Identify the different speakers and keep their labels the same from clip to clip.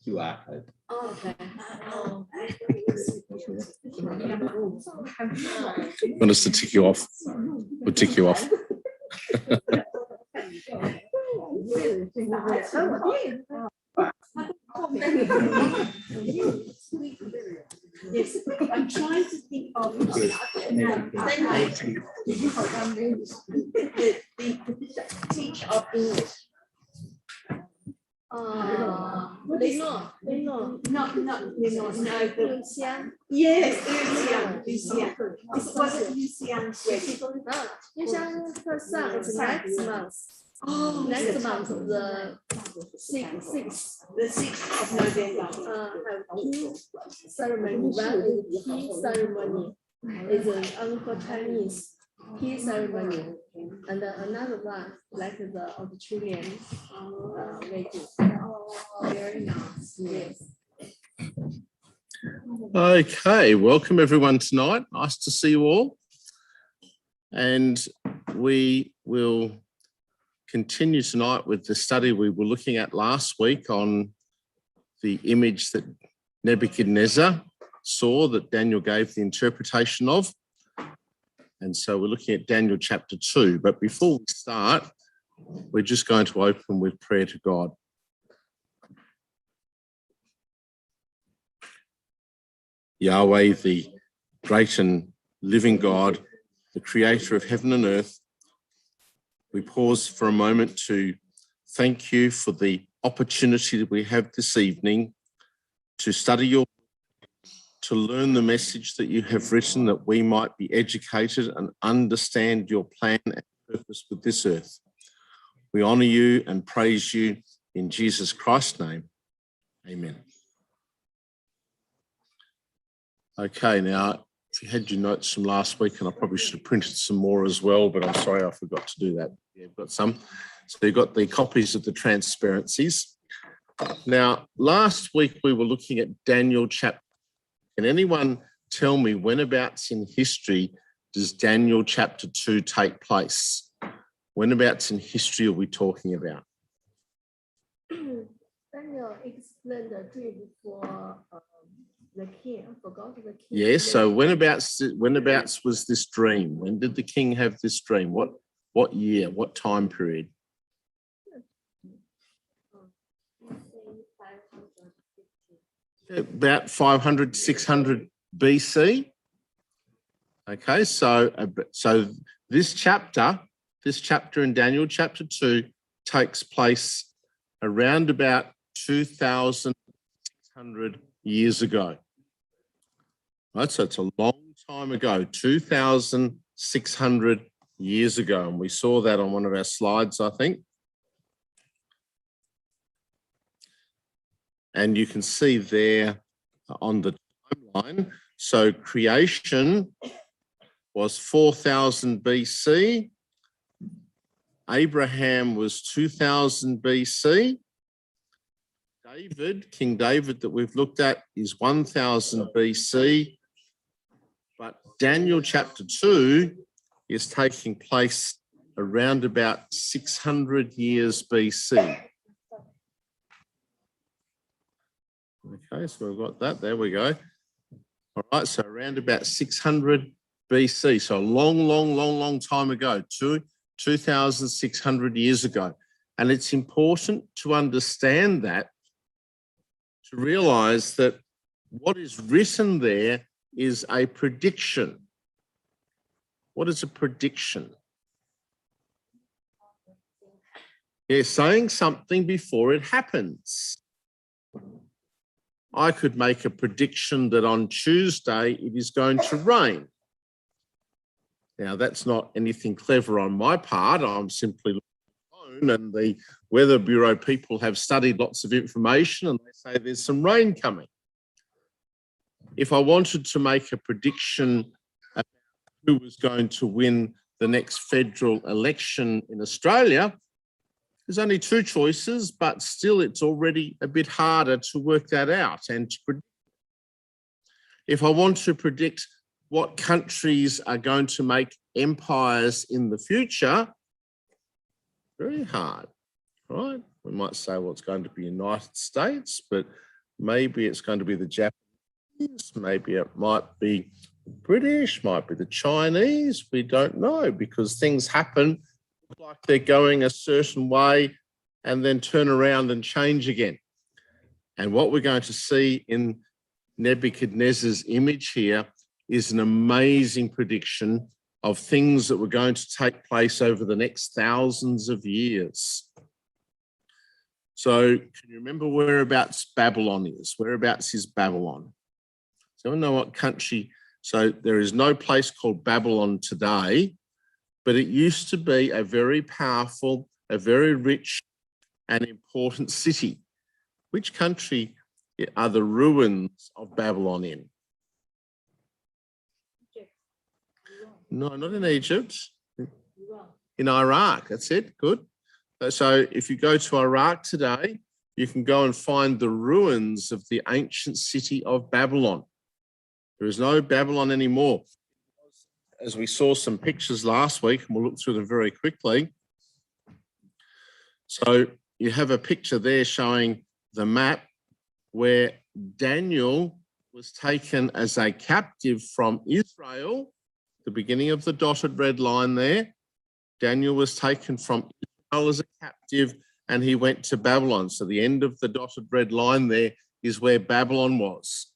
Speaker 1: QR code.
Speaker 2: Okay.
Speaker 3: Want us to tick you off? We'll tick you off.
Speaker 2: Yes, I'm trying to think of the teach of English. Yes, Lucian. What is Lucian?
Speaker 4: Lucian is next month.
Speaker 2: Oh,
Speaker 4: Next month, the 6th.
Speaker 2: The 6th of November.
Speaker 4: Have two ceremonies. One is tea ceremony. It's an Uncle Chinese tea ceremony. And another one, like the auditorium wedding.
Speaker 2: Very nice.
Speaker 4: Yes.
Speaker 3: Okay, welcome everyone tonight. Nice to see you all. And we will continue tonight with the study we were looking at last week on the image that Nebuchadnezzar saw that Daniel gave the interpretation of. And so we're looking at Daniel chapter 2. But before we start, we're just going to open with prayer to God. Yahweh, the great and living God, the creator of heaven and earth, we pause for a moment to thank you for the opportunity that we have this evening to study your, to learn the message that you have written, that we might be educated and understand your plan and purpose with this earth. We honour you and praise you in Jesus Christ's name. Amen. Okay, now, if you had your notes from last week, and I probably should have printed some more as well, but I'm sorry I forgot to do that. Yeah, I've got some. So you've got the copies of the transparencies. Now, last week we were looking at Daniel chapter. Can anyone tell me whenabouts in history does Daniel chapter 2 take place? Whenabouts in history are we talking about?
Speaker 4: Daniel explained the dream for the king. I forgot the king.
Speaker 3: Yes, so whenabouts was this dream? When did the king have this dream? What year, what time period? About 500, 600 BC. Okay, so this chapter in Daniel chapter 2 takes place around about 2,600 years ago. Right, so it's a long time ago, 2,600 years ago, and we saw that on one of our slides, I think. And you can see there on the timeline, so creation was 4,000 BC, Abraham was 2,000 BC, King David that we've looked at is 1,000 BC, but Daniel chapter 2 is taking place around about 600 years BC. Okay, so we've got that. There we go. All right, so around about 600 BC. So a long time ago, 2,600 years ago. And it's important to understand that, to realise that what is written there is a prediction. What is a prediction? They're saying something before it happens. I could make a prediction that on Tuesday it is going to rain. Now, that's not anything clever on my part. I'm simply looking at my phone, and the Weather Bureau people have studied lots of information and they say there's some rain coming. If I wanted to make a prediction about who was going to win the next federal election in Australia, there's only two choices, but still it's already a bit harder to work that out and to predict. If I want to predict what countries are going to make empires in the future, very hard, right? We might say, well, it's going to be United States, but maybe it's going to be the Japanese, maybe it might be British, might be the Chinese. We don't know, because things happen like they're going a certain way and then turn around and change again. And what we're going to see in Nebuchadnezzar's image here is an amazing prediction of things that were going to take place over the next thousands of years. So can you remember whereabouts Babylon is? Whereabouts is Babylon? So I know what country. So there is no place called Babylon today, but it used to be a very powerful, a very rich and important city. Which country are the ruins of Babylon in? No, not in Egypt. In Iraq, that's it, good. So if you go to Iraq today, you can go and find the ruins of the ancient city of Babylon. There is no Babylon anymore. As we saw some pictures last week, and we'll look through them very quickly. So you have a picture there showing the map where Daniel was taken as a captive from Israel, the beginning of the dotted red line there. Daniel was taken from Israel as a captive and he went to Babylon. So the end of the dotted red line there is where Babylon was.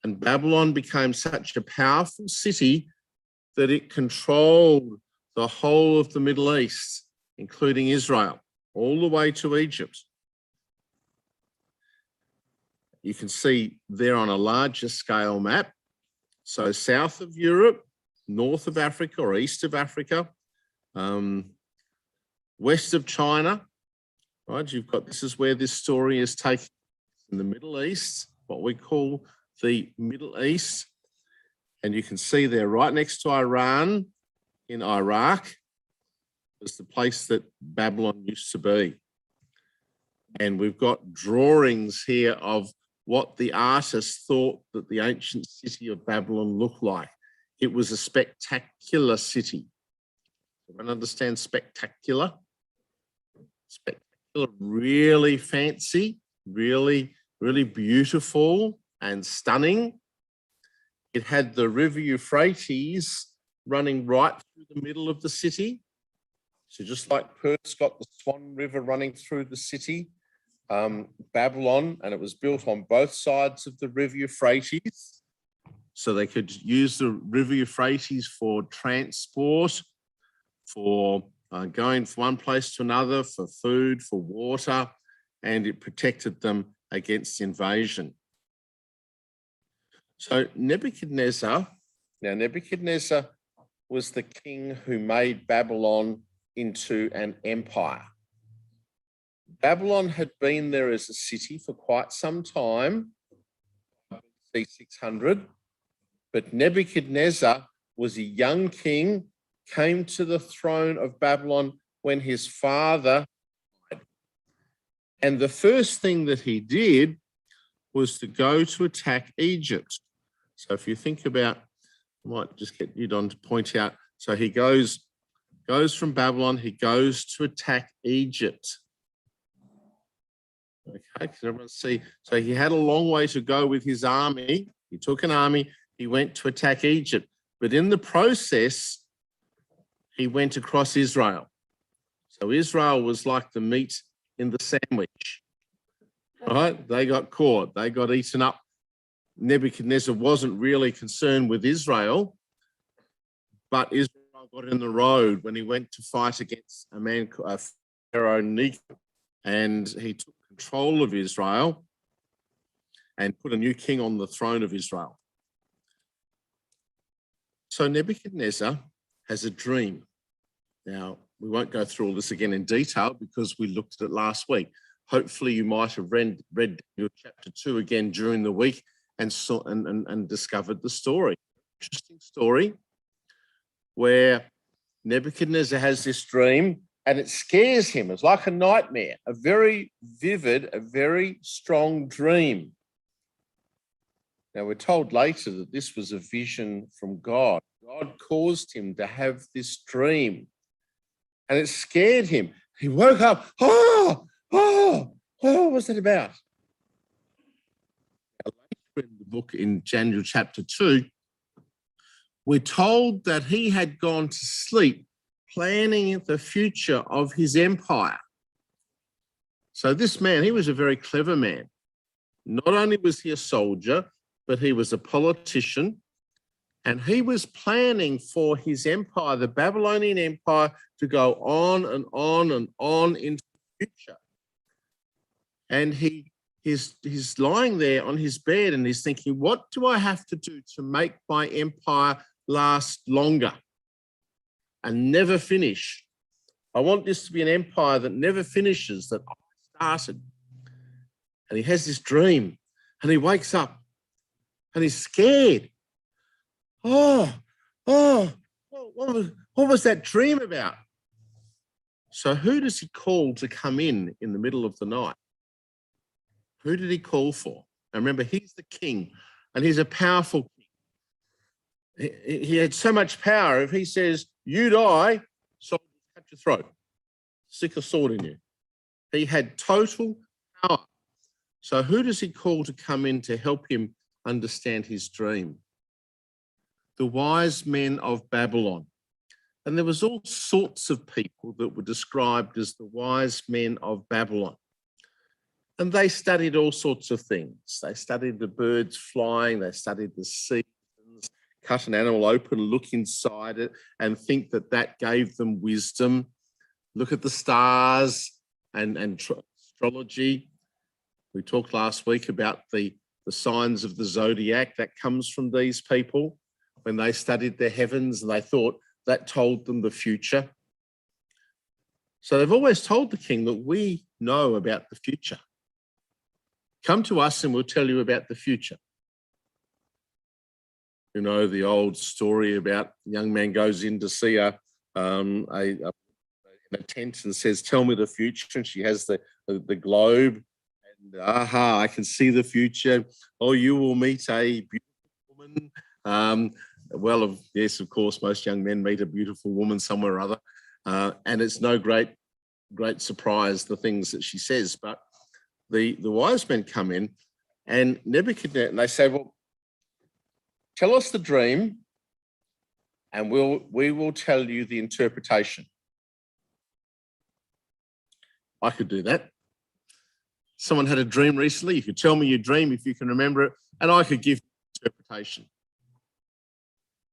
Speaker 3: And Babylon became such a powerful city that it controlled the whole of the Middle East, including Israel, all the way to Egypt. You can see there on a larger scale map. So south of Europe, north of Africa or east of Africa, west of China, right? You've got, this is where this story is taken in the Middle East, what we call the Middle East. And you can see there right next to Iran in Iraq is the place that Babylon used to be. And we've got drawings here of what the artists thought that the ancient city of Babylon looked like. It was a spectacular city. Everyone understand spectacular? Spectacular, really fancy, really, really beautiful and stunning. It had the river Euphrates running right through the middle of the city. So just like Perth's got the Swan River running through the city, Babylon, and it was built on both sides of the river Euphrates. So they could use the river Euphrates for transport, for going from one place to another, for food, for water, and it protected them against invasion. So Nebuchadnezzar was the king who made Babylon into an empire. Babylon had been there as a city for quite some time, BC 600, but Nebuchadnezzar was a young king, came to the throne of Babylon when his father died. And the first thing that he did was to go to attack Egypt. So if you think about, I might just get you Don to point out, so he goes from Babylon, he goes to attack Egypt. Okay, can everyone see? So he had a long way to go with his army. He took an army, he went to attack Egypt. But in the process, he went across Israel. So Israel was like the meat in the sandwich, right? They got caught, they got eaten up. Nebuchadnezzar wasn't really concerned with Israel, but Israel got in the road when he went to fight against a man called Pharaoh Necho, and he took control of Israel and put a new king on the throne of Israel. So Nebuchadnezzar has a dream. Now, we won't go through all this again in detail because we looked at it last week. Hopefully you might have read your chapter 2 again during the week and saw and discovered the story. Interesting story where Nebuchadnezzar has this dream and it scares him. It's like a nightmare, a very vivid, a very strong dream. Now, we're told later that this was a vision from God. God caused him to have this dream and it scared him. He woke up, what was it about? in the book in Daniel chapter 2, we're told that he had gone to sleep planning the future of his empire. So this man, he was a very clever man. Not only was he a soldier, but he was a politician, and he was planning for his empire, the Babylonian Empire, to go on and on and on into the future. And he's lying there on his bed and he's thinking, what do I have to do to make my empire last longer and never finish? I want this to be an empire that never finishes, that I started. And he has this dream and he wakes up and he's scared. What was that dream about? So who does he call to come in the middle of the night? Who did he call for? And remember, he's the king and he's a powerful king. He had so much power. If he says, you die, soldiers cut your throat, stick a sword in you. He had total power. So who does he call to come in to help him understand his dream? The wise men of Babylon. And there was all sorts of people that were described as the wise men of Babylon. And they studied all sorts of things. They studied the birds flying, they studied the seasons, cut an animal open, look inside it, and think that that gave them wisdom. Look at the stars and astrology. We talked last week about the signs of the zodiac. That comes from these people when they studied the heavens and they thought that told them the future. So they've always told the king that we know about the future. Come to us and we'll tell you about the future. You know, the old story about a young man goes in to see a tent and says, tell me the future. And she has the globe. And aha, I can see the future. Oh, you will meet a beautiful woman. Well, yes, of course, most young men meet a beautiful woman somewhere or other. And it's no great surprise, the things that she says. But the wise men come in and Nebuchadnezzar, and they say, well, tell us the dream and we will tell you the interpretation. I could do that. Someone had a dream recently. You could tell me your dream if you can remember it, and I could give you interpretation.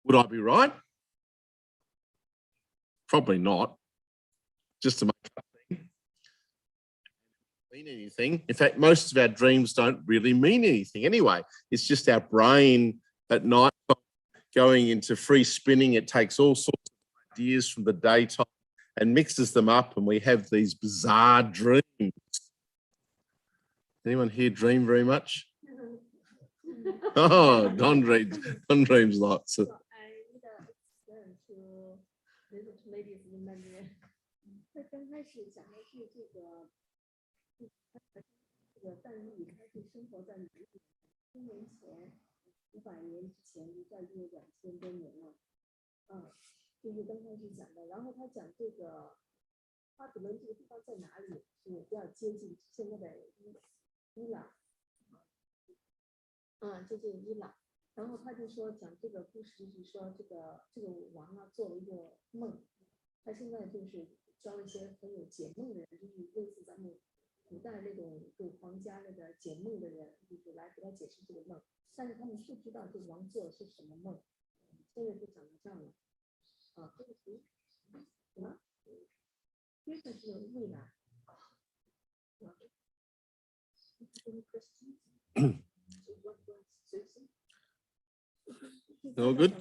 Speaker 3: Would I be right? Probably not. Just to make up thing. Mean anything. In fact, most of our dreams don't really mean anything anyway. It's just our brain at night going into free spinning. It takes all sorts of ideas from the daytime and mixes them up, and we have these bizarre dreams. Anyone here dream very much? Oh, Don dreams lots.
Speaker 4: So I need to explain to little ladies remember. 他刚开始讲的是这个但以他是生活在哪里？1000年前，500年之前，就在约2000多年了。这是刚开始讲的。然后他讲这个巴比伦这个地方在哪里？是比较接近现在的伊朗。接近伊朗。然后他就说讲这个故事，就是说这个王啊做了一个梦，他现在就是招一些很有解梦的人，就是类似咱们古代那种对皇家那个解梦的人，就是来给他解释这个梦，但是他们不知道这王做的是什么梦。现在就讲到这样了。这个是什么？这个是未来。
Speaker 3: All good?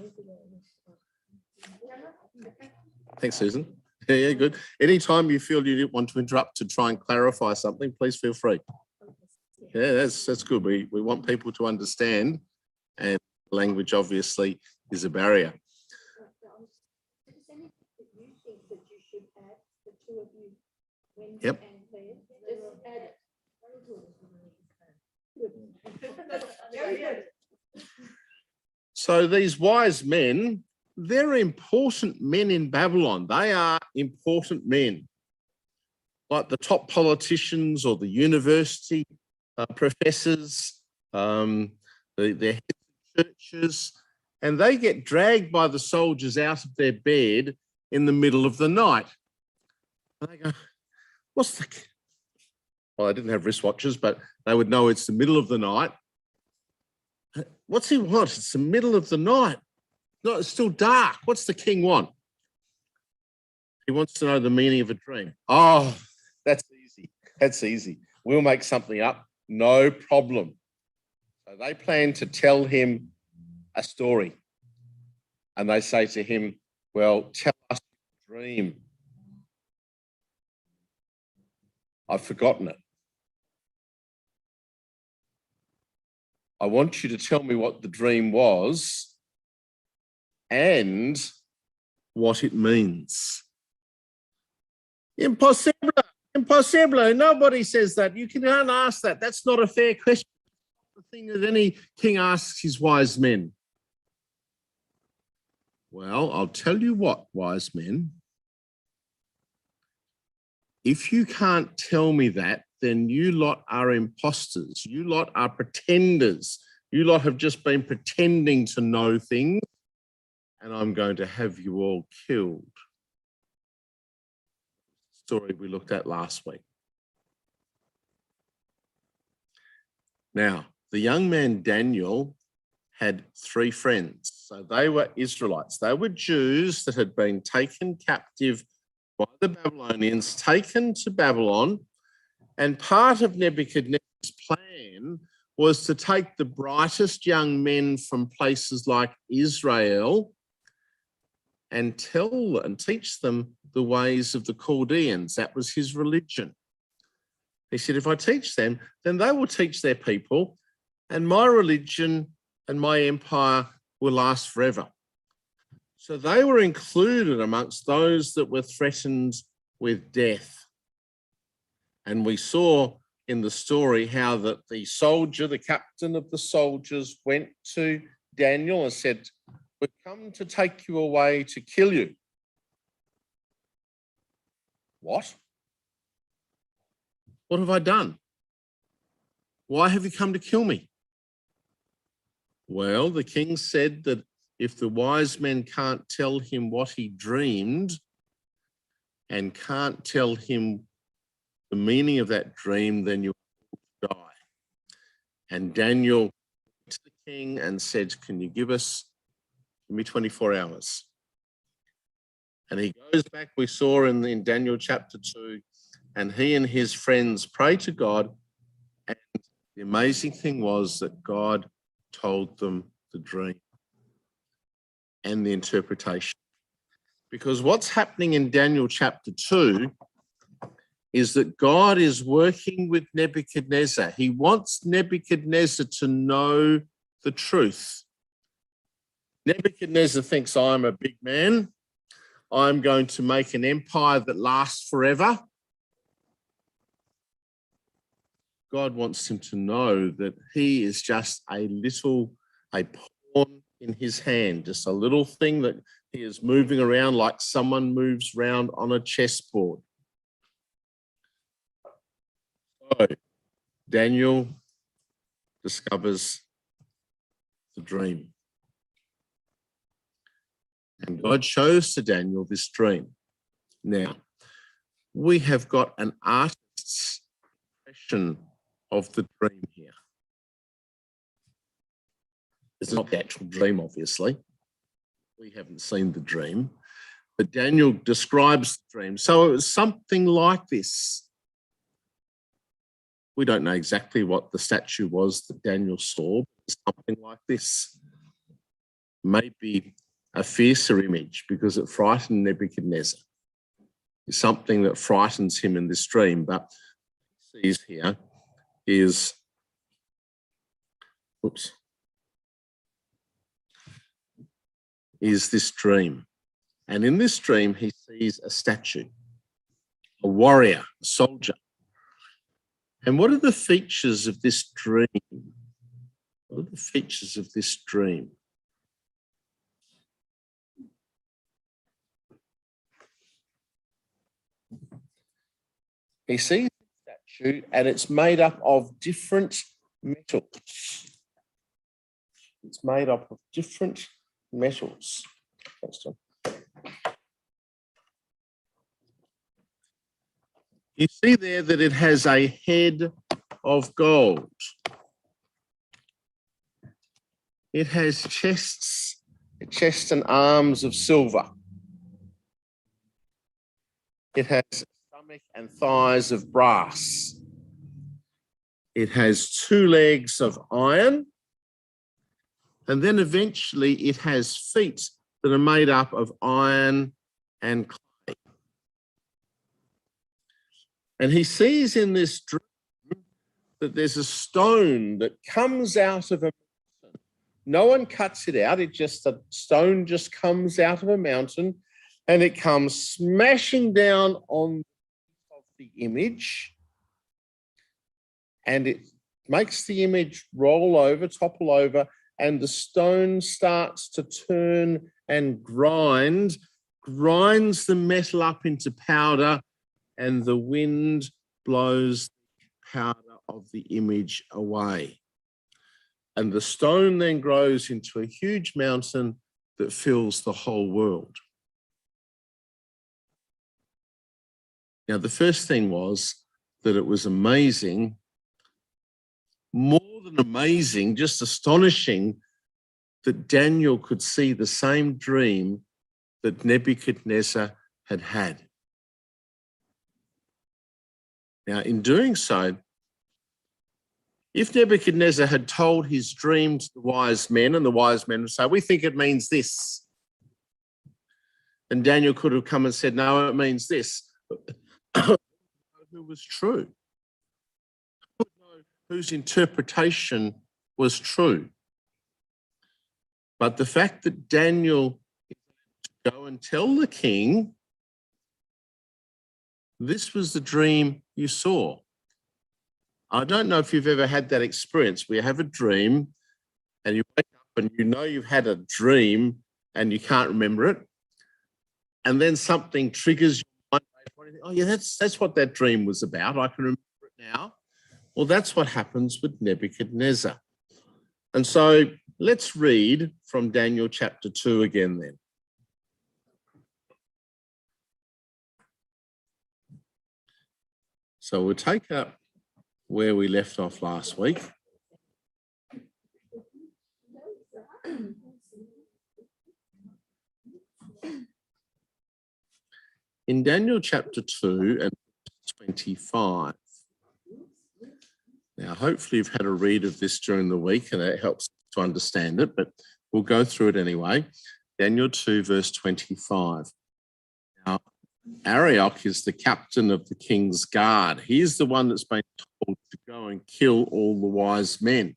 Speaker 3: Thanks, Susan. Yeah, good. Anytime you feel you want to interrupt to try and clarify something, please feel free. Yeah, that's good. We want people to understand, and language obviously is a barrier. Yep. So these wise men, they're important men in Babylon. They are important men, like the top politicians or the university professors, They're heads of churches, and they get dragged by the soldiers out of their bed in the middle of the night. And they go, what's the... Well, they didn't have wristwatches, but they would know it's the middle of the night. What's he want? It's the middle of the night. No, it's still dark. What's the king want? He wants to know the meaning of a dream. Oh, that's easy. That's easy. We'll make something up. No problem. So they plan to tell him a story. And they say to him, well, tell us a dream. I've forgotten it. I want you to tell me what the dream was and what it means. Impossible. Impossible. Nobody says that. You can't ask that. That's not a fair question. The thing that any king asks his wise men. Well, I'll tell you what, wise men. If you can't tell me that, then you lot are imposters. You lot are pretenders. You lot have just been pretending to know things, and I'm going to have you all killed. Story we looked at last week. Now, the young man Daniel had 3 friends. So they were Israelites. They were Jews that had been taken captive by the Babylonians, taken to Babylon. And part of Nebuchadnezzar's plan was to take the brightest young men from places like Israel and teach them the ways of the Chaldeans. That was his religion. He said, if I teach them, then they will teach their people, and my religion and my empire will last forever. So they were included amongst those that were threatened with death. And we saw in the story how that the soldier, the captain of the soldiers, went to Daniel and said, we've come to take you away to kill you. What? What have I done? Why have you come to kill me? Well, the king said that if the wise men can't tell him what he dreamed and can't tell him the meaning of that dream, then you will die. And Daniel went to the king and said, can you give me 24 hours? And he goes back, we saw in Daniel chapter 2, and he and his friends pray to God. And the amazing thing was that God told them the dream and the interpretation. Because what's happening in Daniel chapter 2 is that God is working with Nebuchadnezzar. He wants Nebuchadnezzar to know the truth. Nebuchadnezzar thinks, I'm a big man. I'm going to make an empire that lasts forever. God wants him to know that he is just a pawn in his hand, just a little thing that he is moving around like someone moves around on a chessboard. So Daniel discovers the dream. And God shows to Daniel this dream. Now, we have got an artist's impression of the dream here. It's not the actual dream, obviously. We haven't seen the dream, but Daniel describes the dream. So it was something like this. We don't know exactly what the statue was that Daniel saw, but something like this. Maybe a fiercer image because it frightened Nebuchadnezzar. It's something that frightens him in this dream, but what he sees here is, is this dream. And in this dream, he sees a statue, a warrior, a soldier. And what are the features of this dream? What are the features of this dream? He sees the statue and it's made up of different metals. It's made up of different metals. Thanks, John. You see there that it has a head of gold. It has chest and arms of silver. It has stomach and thighs of brass. It has 2 legs of iron. And then eventually it has feet that are made up of iron and clay. And he sees in this dream that there's a stone that comes out of a mountain. No one cuts it out. A stone just comes out of a mountain and it comes smashing down on the image, and it makes the image topple over, and the stone starts to turn and grinds the metal up into powder, and the wind blows the powder of the image away. And the stone then grows into a huge mountain that fills the whole world. Now, the first thing was that it was amazing, more than amazing, just astonishing, that Daniel could see the same dream that Nebuchadnezzar had had. Now, in doing so, if Nebuchadnezzar had told his dream to the wise men, and the wise men would say, we think it means this, and Daniel could have come and said, no, it means this. Who was true? Who would know whose interpretation was true? But the fact that Daniel to go and tell the king, this was the dream you saw. I don't know if you've ever had that experience where you have a dream and you wake up and you know you've had a dream and you can't remember it, and then something triggers your mind. Oh yeah, that's what that dream was about. I can remember it now. Well, that's what happens with Nebuchadnezzar. And so let's read from Daniel chapter 2 again then. So we'll take up where we left off last week. In Daniel chapter 2 and 25. Now, hopefully you've had a read of this during the week and it helps to understand it, but we'll go through it anyway. Daniel 2 verse 25. Now, Arioch is the captain of the king's guard. He's the one that's been told to go and kill all the wise men.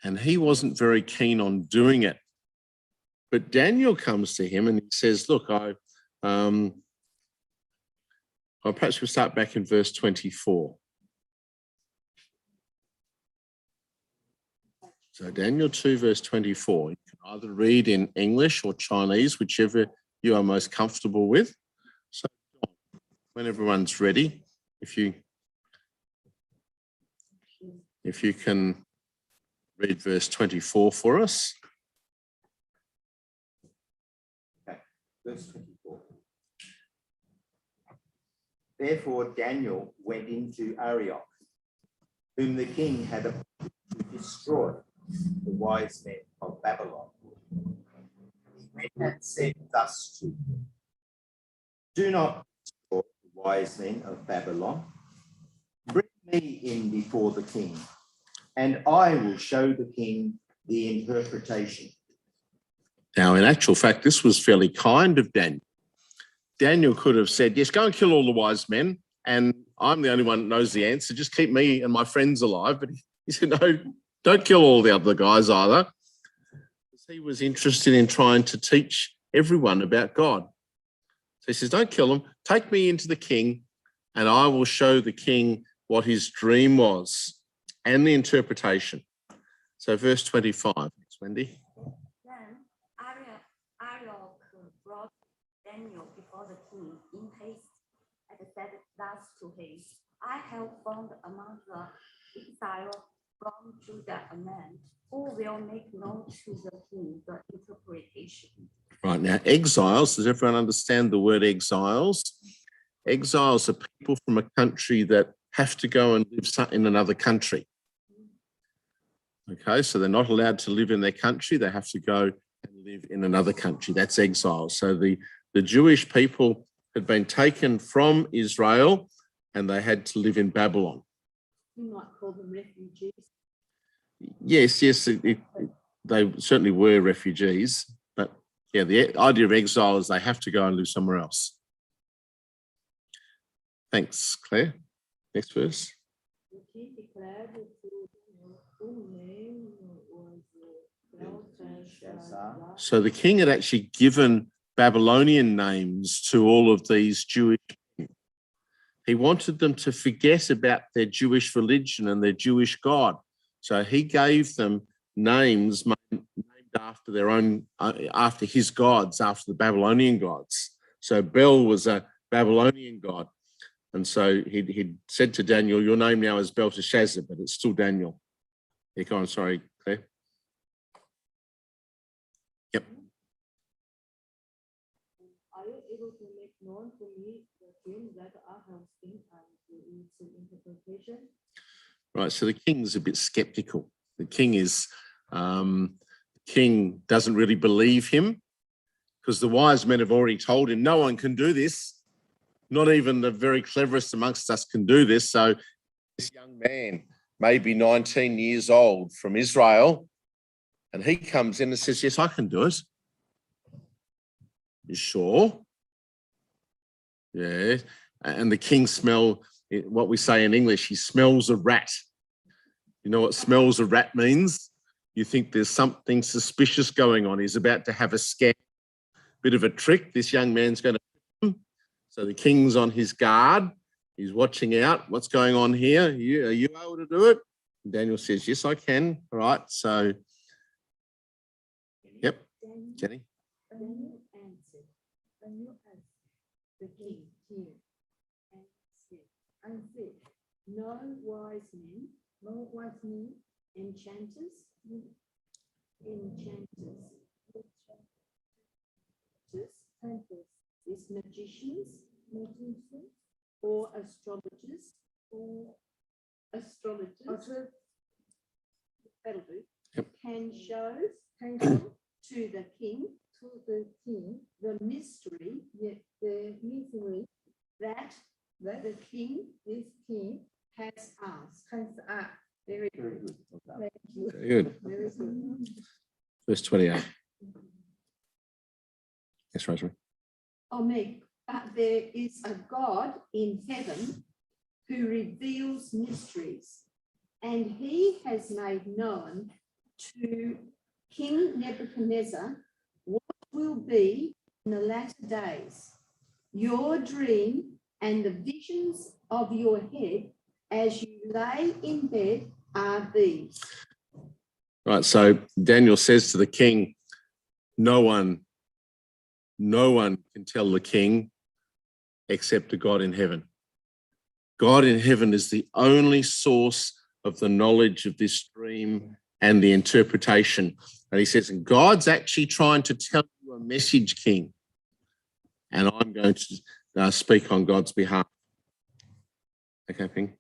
Speaker 3: And he wasn't very keen on doing it. But Daniel comes to him and he says, look, perhaps we'll start back in verse 24. So Daniel 2 verse 24, you can either read in English or Chinese, whichever you are most comfortable with. So when everyone's ready, if you can read verse 24 for us.
Speaker 1: Okay, verse 24. Therefore Daniel went into Arioch, whom the king had appointed to destroy the wise men of Babylon. He went and said thus to him, do not destroy the wise men of Babylon. Bring me in before the king, and I will show the king the interpretation.
Speaker 3: Now, in actual fact, this was fairly kind of Daniel. Daniel could have said, yes, go and kill all the wise men, and I'm the only one that knows the answer. Just keep me and my friends alive. But he said, no, don't kill all the other guys either. He was interested in trying to teach everyone about God. So he says, don't kill them. Take me into the king, and I will show the king what his dream was and the interpretation. So verse 25, Wendy.
Speaker 5: Then Arioch brought Daniel before the king in haste and said thus to him, I have found among the exile from Judah a man who will make known to the king the interpretation.
Speaker 3: Right, now exiles, does everyone understand the word exiles? Exiles are people from a country that have to go and live in another country. Okay, so they're not allowed to live in their country. They have to go and live in another country. That's exile. So the Jewish people had been taken from Israel and they had to live in Babylon.
Speaker 2: You might call them refugees.
Speaker 3: Yes, they certainly were refugees. But yeah, the idea of exile is they have to go and live somewhere else. Thanks, Claire. Next verse.
Speaker 4: The king declared to whose name was Belshazzar.
Speaker 3: So the king had actually given Babylonian names to all of these Jewish men. He wanted them to forget about their Jewish religion and their Jewish God. So he gave them names named after their own, after his gods, after the Babylonian gods. So Bel was a Babylonian god. And so he said to Daniel, your name now is Belteshazzar, but it's still Daniel. Yeah, go on, sorry, Claire. Yep.
Speaker 4: Are you able to make known to me the dream that I have seen and its interpretation?
Speaker 3: Right, so the king's a bit skeptical. The king doesn't really believe him because the wise men have already told him no one can do this. Not even the very cleverest amongst us can do this. So this young man, maybe 19 years old from Israel, and he comes in and says, yes, I can do it. You sure? Yeah. And the king what we say in English, he smells a rat. You know what smells a rat means? You think there's something suspicious going on. He's about to have a scam, bit of a trick. This young man's going to. So the king's on his guard. He's watching out. What's going on here? Are you able to do it? And Daniel says, yes, I can. All right. So, yep. Jenny.
Speaker 2: Daniel answered, the king here, and said, no wise men, enchanters, is magicians, or astrologers, that'll do,
Speaker 3: Yep.
Speaker 2: can show to the king the mystery that the king has asked. Very good. Thank you.
Speaker 3: Very good.
Speaker 2: Very good.
Speaker 3: Verse 28. Yes, Rosemary.
Speaker 2: But there is a God in heaven who reveals mysteries, and he has made known to King Nebuchadnezzar what will be in the latter days. Your dream and the visions of your head as you lay in bed are these.
Speaker 3: Right, so Daniel says to the king, no one can tell the king except the God in heaven. God in heaven is the only source of the knowledge of this dream and the interpretation. And he says, and God's actually trying to tell you a message, king. And I'm going to speak on God's behalf. Okay, Ping.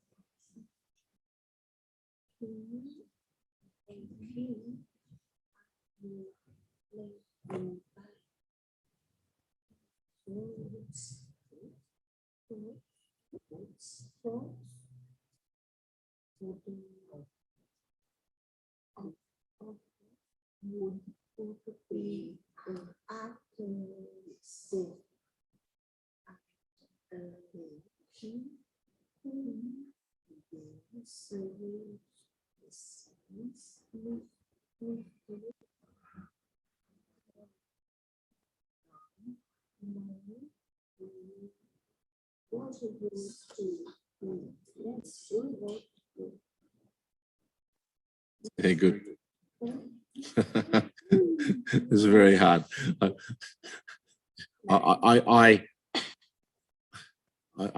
Speaker 3: Very good. This is very hard. I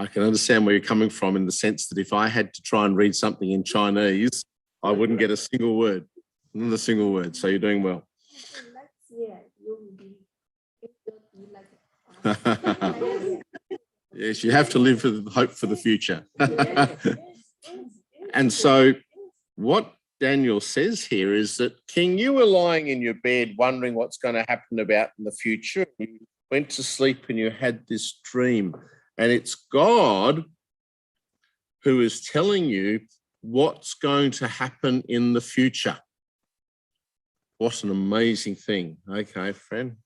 Speaker 3: can understand where you're coming from in the sense that if I had to try and read something in Chinese, I wouldn't get a single word, not a single word. So you're doing well.
Speaker 4: Next year, you will be like
Speaker 3: Yes, you have to live with hope for the future. And so what Daniel says here is that, King, you were lying in your bed wondering what's going to happen about in the future. You went to sleep and you had this dream. And it's God who is telling you what's going to happen in the future. What an amazing thing. Okay, friend.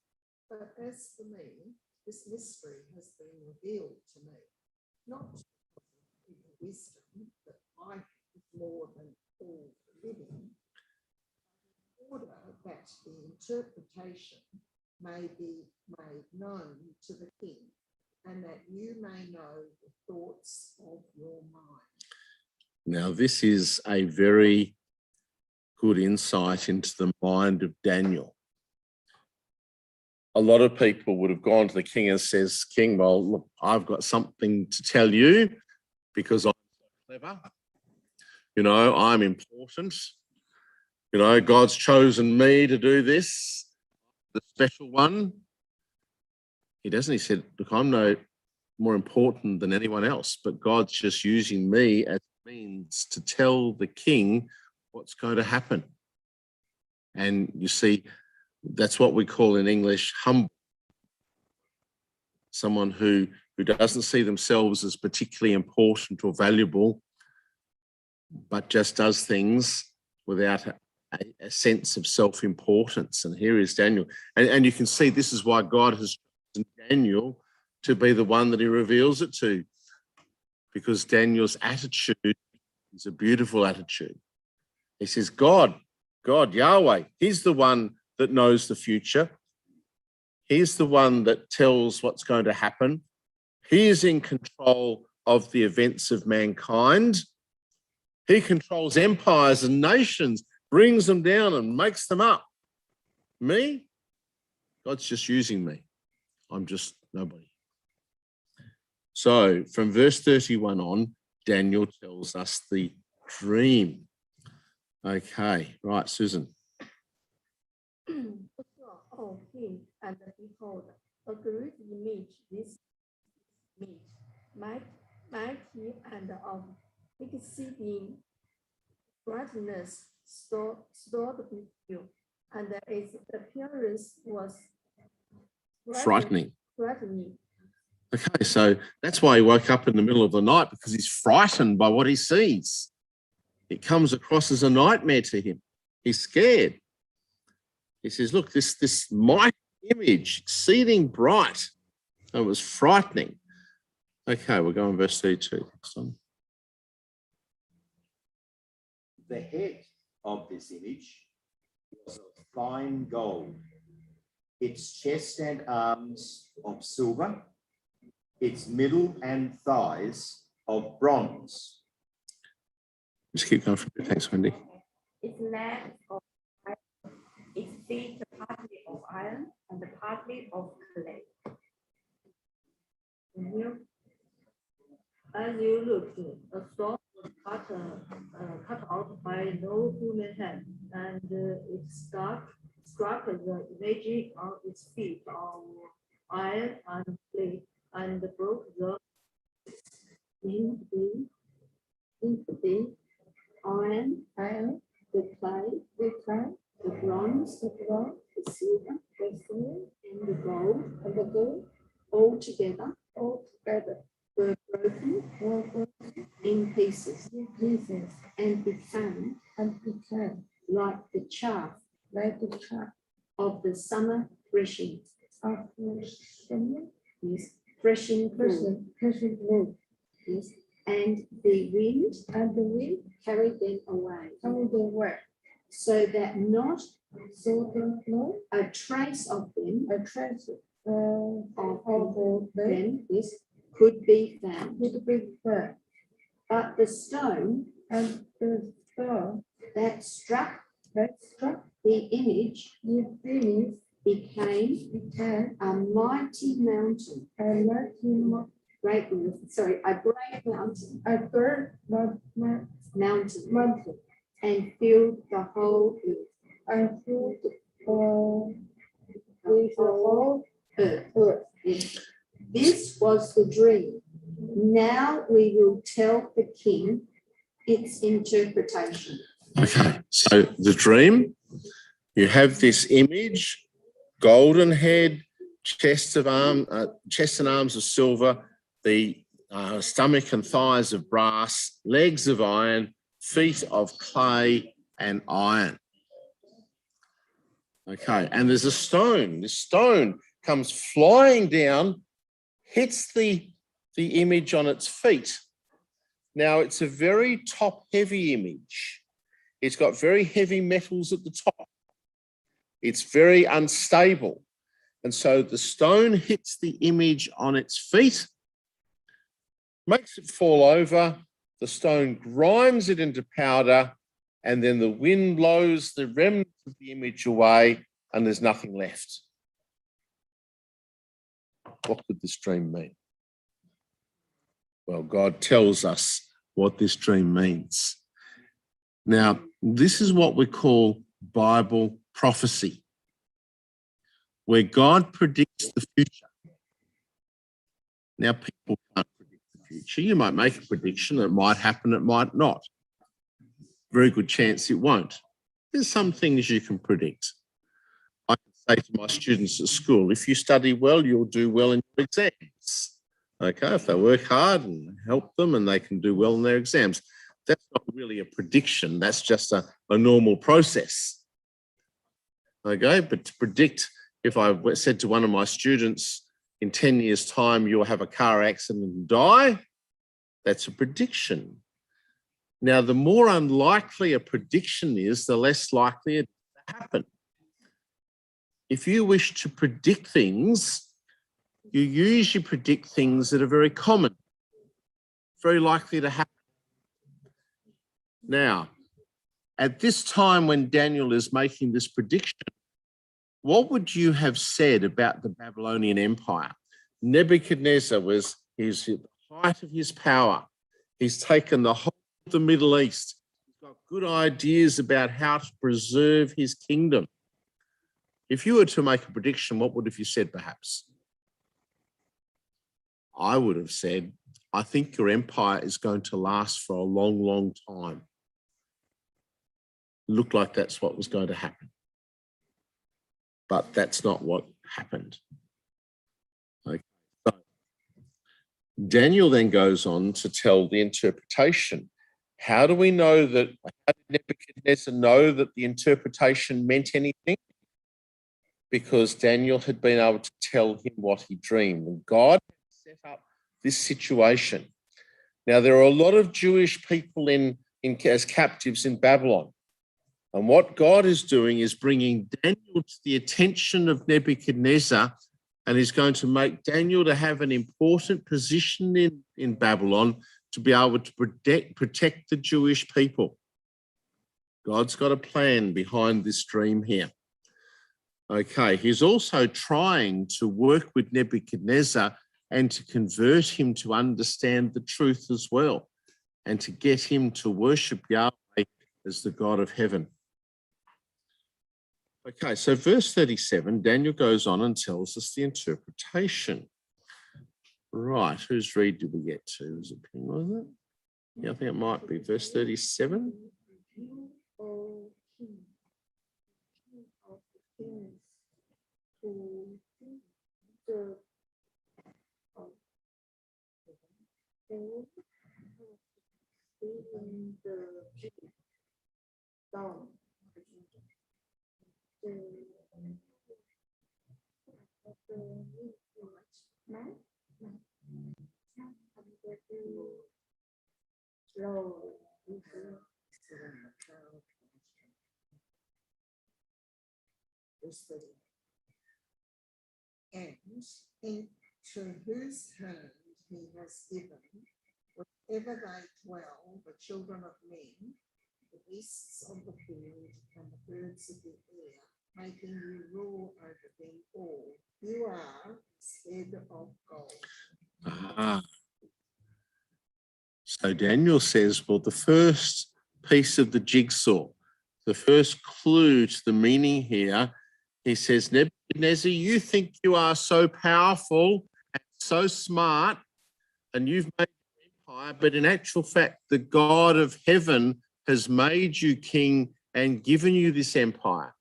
Speaker 6: But as for me, this mystery has been revealed to me, not in wisdom that I is more than all living, in order that the interpretation may be made known to the king, and that you may know the thoughts of your mind.
Speaker 3: Now, this is a very good insight into the mind of Daniel. A lot of people would have gone to the king and says, King, well, look, I've got something to tell you because I'm so clever. You know, I'm important. You know, God's chosen me to do this, the special one. He doesn't. He said, look, I'm no more important than anyone else, but God's just using me as a means to tell the king what's going to happen. And you see, that's what we call in English humble. Someone who doesn't see themselves as particularly important or valuable, but just does things without a sense of self-importance. And here is Daniel. And you can see this is why God has chosen Daniel to be the one that he reveals it to, because Daniel's attitude is a beautiful attitude. He says, God, Yahweh, he's the one that knows the future. He's the one that tells what's going to happen. He is in control of the events of mankind. He controls empires and nations, brings them down and makes them up. Me? God's just using me. I'm just nobody. So from verse 31 on, Daniel tells us the dream. Okay, right, Susan.
Speaker 4: Oh, king, and behold, a great image, this image, mighty and of exceeding brightness, stood before you, and its appearance was
Speaker 3: Frightening.
Speaker 4: frightening.
Speaker 3: Okay, so that's why he woke up in the middle of the night, because he's frightened by what he sees. It comes across as a nightmare to him. He's scared. He says, look, this mighty image, exceeding bright. It was frightening. Okay, we'll go on verse 32.
Speaker 1: The head of this image was of fine gold, its chest and arms of silver, its middle and thighs of bronze.
Speaker 3: Just keep going for a bit. Thanks, Wendy.
Speaker 5: Its legs of iron, its feet partly of iron and partly of clay.
Speaker 4: As you looked, a stone was cut out by no human hand, and it struck the image on its feet of iron and clay, and broke the iron, the clay, the bronze, the silver, and the gold, all together were broken in pieces, and became like the chaff of the summer threshing. Yes, threshing floor. Yes, and the wind carried them away. So that not a trace of them, yes, could be found. But the stone that struck the image became a mighty mountain. A great mountain. Mountain.
Speaker 2: and filled the whole earth.
Speaker 4: and filled with the whole earth.
Speaker 2: Yes. This was the dream. Now we will tell the king its interpretation.
Speaker 3: Okay, so the dream, you have this image, golden head, chest and arms of silver, the stomach and thighs of brass, legs of iron, feet of clay and iron. Okay, and there's a stone. This stone comes flying down, hits the image on its feet. Now, it's a very top-heavy image. It's got very heavy metals at the top. It's very unstable. And so the stone hits the image on its feet, makes it fall over, the stone grinds it into powder, and then the wind blows the remnants of the image away, and there's nothing left. What could this dream mean? Well, God tells us what this dream means. Now, this is what we call Bible prophecy, where God predicts the future. Now, people can't predict the future. You might make a prediction, it might happen, it might not. Very good chance it won't. There's some things you can predict. I can say to my students at school, if you study well, you'll do well in your exams. Okay, if they work hard and help them and they can do well in their exams. That's not really a prediction, that's just a normal process. Okay, but to predict, if I said to one of my students, in 10 years' time, you'll have a car accident and die, that's a prediction. Now, the more unlikely a prediction is, the less likely it to happen. If you wish to predict things, you usually predict things that are very common, very likely to happen. Now, at this time when Daniel is making this prediction, what would you have said about the Babylonian Empire? Nebuchadnezzar he's at the height of his power. He's taken the whole of the Middle East. He's got good ideas about how to preserve his kingdom. If you were to make a prediction, what would have you said perhaps? I would have said, I think your empire is going to last for a long, long time. Looked like that's what was going to happen. But that's not what happened. Okay. So Daniel then goes on to tell the interpretation. How do we know that, how did Nebuchadnezzar know that the interpretation meant anything? Because Daniel had been able to tell him what he dreamed. And God had set up this situation. Now, there are a lot of Jewish people as captives in Babylon. And what God is doing is bringing Daniel to the attention of Nebuchadnezzar, and he's going to make Daniel to have an important position in Babylon to be able to protect the Jewish people. God's got a plan behind this dream here. Okay, he's also trying to work with Nebuchadnezzar and to convert him to understand the truth as well, and to get him to worship Yahweh as the God of heaven. Okay, so verse 37, Daniel goes on and tells us the interpretation. Right, whose read did we get to? Was it Ping, was it? Yeah, I think it might be verse 37.
Speaker 6: And into whose hand he has given, wherever they dwell, the children of men, the beasts of the field, and the birds of the air, making you rule over them all. You are instead of gold.
Speaker 3: So Daniel says, well, the first piece of the jigsaw. The first clue to the meaning here, he says, Nebuchadnezzar, you think you are so powerful and so smart, and you've made an empire, but in actual fact, the God of heaven has made you king and given you this empire.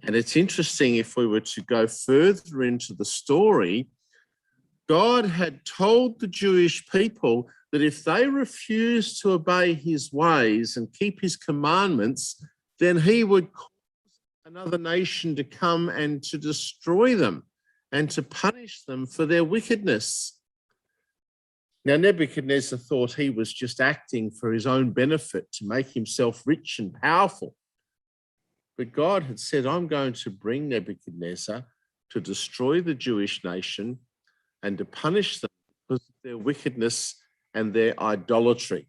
Speaker 3: And it's interesting, if we were to go further into the story, God had told the Jewish people that if they refused to obey his ways and keep his commandments, then he would cause another nation to come and to destroy them and to punish them for their wickedness. Now, Nebuchadnezzar thought he was just acting for his own benefit to make himself rich and powerful. But God had said, I'm going to bring Nebuchadnezzar to destroy the Jewish nation and to punish them because of their wickedness and their idolatry. Do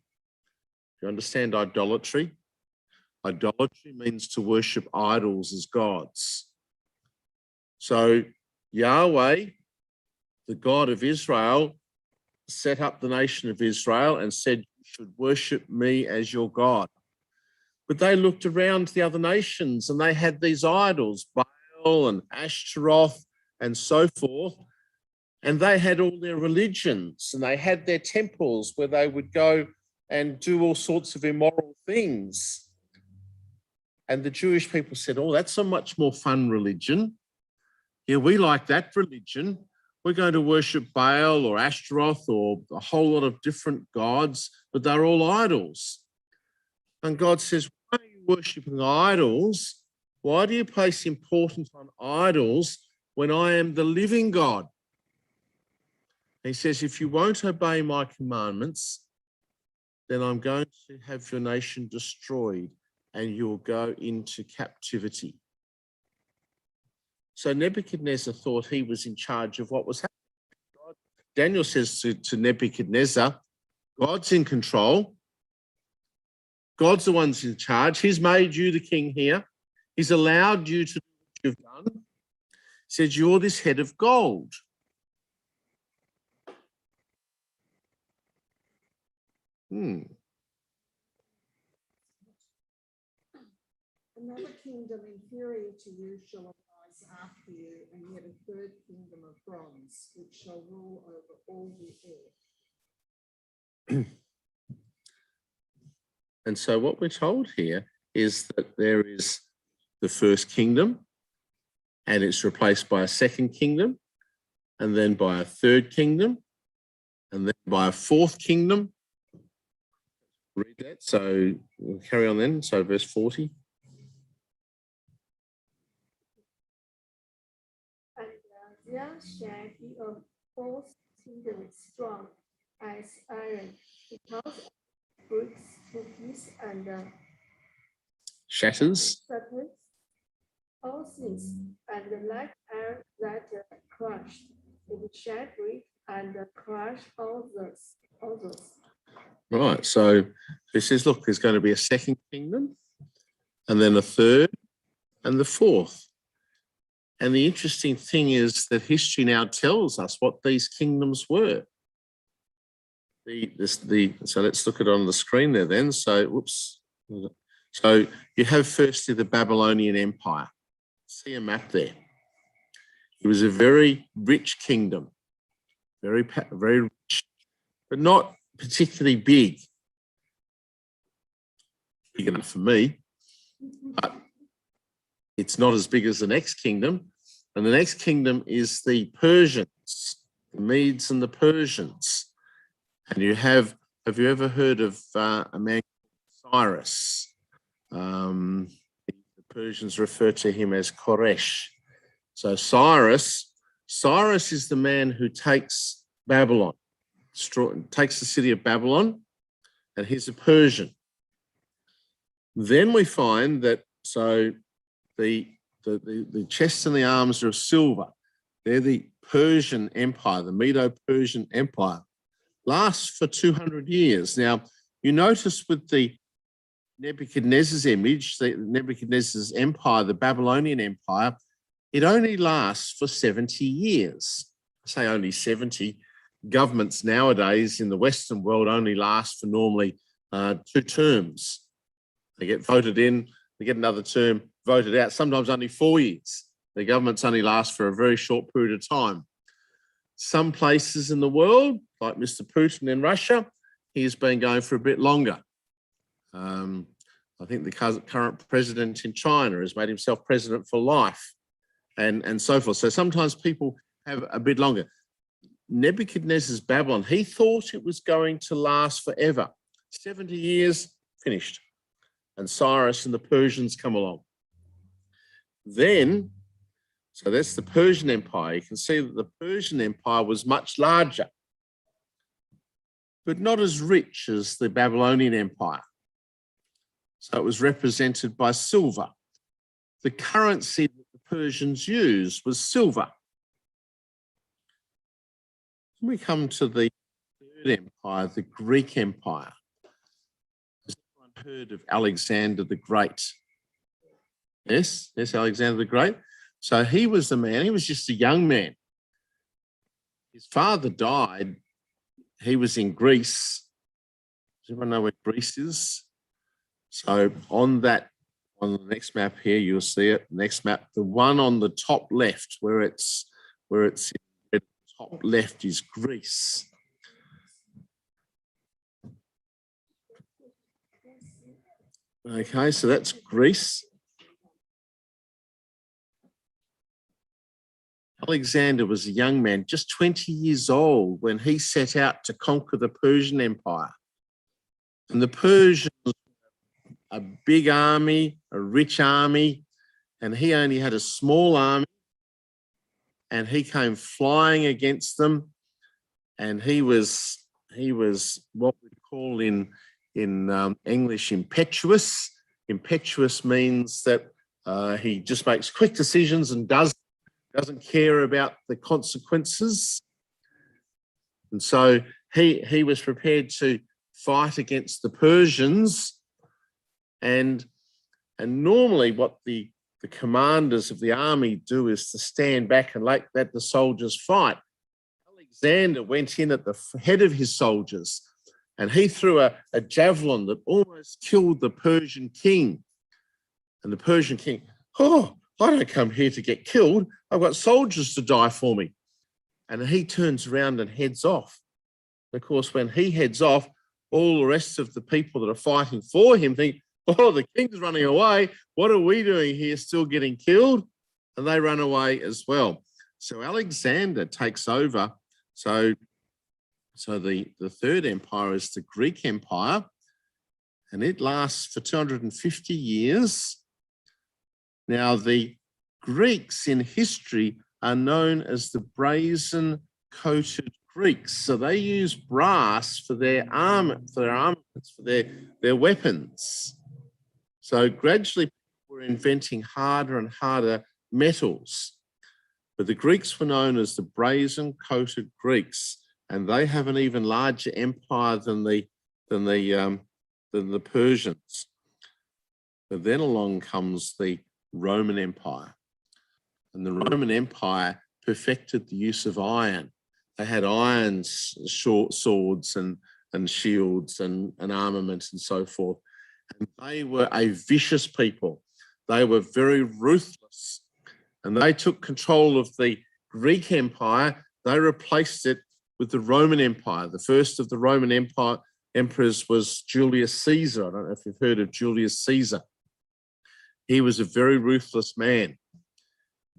Speaker 3: you understand idolatry? Idolatry means to worship idols as gods. So Yahweh, the God of Israel, set up the nation of Israel and said, you should worship me as your God. But they looked around the other nations and they had these idols, Baal and Ashtaroth and so forth. And they had all their religions and they had their temples where they would go and do all sorts of immoral things. And the Jewish people said, oh, that's a much more fun religion. Yeah, we like that religion. We're going to worship Baal or Ashtaroth or a whole lot of different gods, but they're all idols. And God says, why are you worshiping idols? Why do you place importance on idols when I am the living God? He says, if you won't obey my commandments, then I'm going to have your nation destroyed and you'll go into captivity. So Nebuchadnezzar thought he was in charge of what was happening. Daniel says to Nebuchadnezzar, God's in control. God's the one's in charge. He's made you the king here. He's allowed you to do what you've done. He says, you're this head of gold.
Speaker 6: Another kingdom inferior to you shall arise after you, and yet a third kingdom of bronze, which shall rule over all the earth.
Speaker 3: And so what we're told here is that there is the first kingdom, and it's replaced by a second kingdom, and then by a third kingdom, and then by a fourth kingdom. Read that. So we'll carry on then. So verse 40.
Speaker 4: And there shall be a fourth kingdom strong as iron, because it breaks to pieces and
Speaker 3: Shatters.
Speaker 4: shatters all things, and like iron that crushed, it shall break and crush all those.
Speaker 3: Right. So he says, look, there's going to be a second kingdom, and then a third, and the fourth. And the interesting thing is that history now tells us what these kingdoms were. So let's look at it on the screen there then. So, whoops. So you have firstly the Babylonian Empire. See a map there. It was a very rich kingdom, very rich, but not particularly big. Big enough for me, but it's not as big as the next kingdom. And the next kingdom is the Persians, the Medes and the Persians. And you have you ever heard of a man called Cyrus? The Persians refer to him as Koresh. So Cyrus is the man who takes Babylon, takes the city of Babylon, and he's a Persian. Then we find that the chests and the arms are of silver. They're the Persian Empire, the Medo-Persian Empire. Lasts for 200 years. Now, you notice with the Nebuchadnezzar's image, Nebuchadnezzar's empire, the Babylonian Empire, it only lasts for 70 years. I say only 70. Governments nowadays in the Western world only last for normally 2 terms. They get voted in, they get another term voted out, sometimes only 4 years. The governments only last for a very short period of time. Some places in the world, like Mr. Putin in Russia, he's been going for a bit longer. I think the current president in China has made himself president for life and so forth. So sometimes people have a bit longer. Nebuchadnezzar's Babylon, he thought it was going to last forever. 70 years, finished. And Cyrus and the Persians come along. Then, so that's the Persian Empire. You can see that the Persian Empire was much larger, but not as rich as the Babylonian Empire. So it was represented by silver. The currency that the Persians used was silver. When we come to the Third Empire, the Greek Empire, has anyone heard of Alexander the Great? Yes, Alexander the Great. So he was the man, he was just a young man. His father died. He was in Greece. Does everyone know where Greece is? So on the next map here, you'll see it. Next map, the one on the top left, where it's top left is Greece. Okay, so that's Greece. Alexander was a young man, just 20 years old, when he set out to conquer the Persian Empire. And the Persians, a big army, a rich army, and he only had a small army, and he came flying against them, and he was what we call in English impetuous. Impetuous means that he just makes quick decisions and doesn't care about the consequences. And so he was prepared to fight against the Persians. And normally what the commanders of the army do is to stand back and let the soldiers fight. Alexander went in at the head of his soldiers, and he threw a javelin that almost killed the Persian king. And the Persian king, oh, I don't come here to get killed. I've got soldiers to die for me. And he turns around and heads off. Of course, when he heads off, all the rest of the people that are fighting for him think, oh, the king's running away. What are we doing here still getting killed? And they run away as well. So Alexander takes over. So the Third Empire is the Greek Empire, and it lasts for 250 years. Now, the Greeks in history are known as the brazen-coated Greeks. So they use brass for their armaments, for their weapons. So gradually we're inventing harder and harder metals. But the Greeks were known as the brazen-coated Greeks, and they have an even larger empire than the Persians. But then along comes the Roman Empire. And the Roman Empire perfected the use of iron. They had iron short swords and shields and armament and so forth. And they were a vicious people. They were very ruthless. And they took control of the Greek Empire. They replaced it with the Roman Empire. The first of the Roman Empire emperors was Julius Caesar. I don't know if you've heard of Julius Caesar. He was a very ruthless man.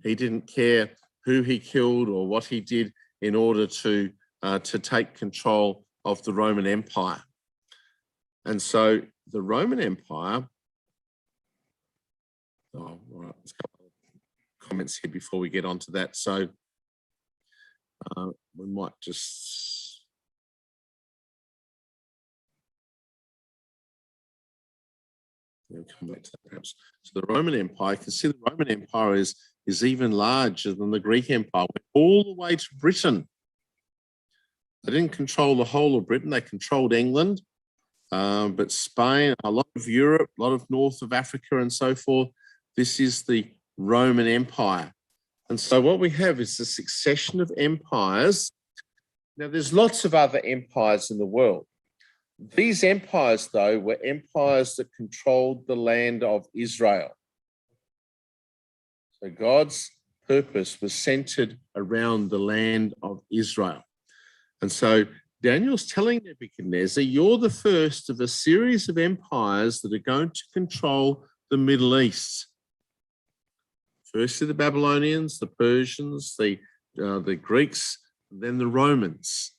Speaker 3: He didn't care who he killed or what he did in order to take control of the Roman Empire. And so the Roman Empire, all right, let's go comments here before we get on to that. So we might just come back to that perhaps. So the Roman Empire, you can see the Roman Empire is even larger than the Greek Empire, went all the way to Britain. They didn't control the whole of Britain, they controlled England, but Spain, a lot of Europe, a lot of north of Africa and so forth. This is the Roman Empire. And so what we have is a succession of empires. Now there's lots of other empires in the world. These empires, though, were empires that controlled the land of Israel. So God's purpose was centered around the land of Israel. And so Daniel's telling Nebuchadnezzar, you're the first of a series of empires that are going to control the Middle East. Firstly, the Babylonians, the Persians, the Greeks, and then the Romans.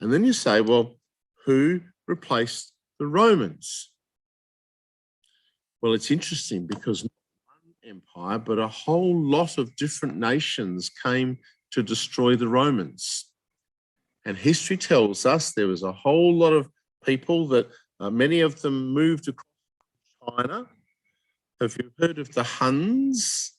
Speaker 3: And then you say, well, who replaced the Romans? Well, it's interesting because not one empire, but a whole lot of different nations came to destroy the Romans. And history tells us there was a whole lot of people that many of them moved across China. Have you heard of the Huns?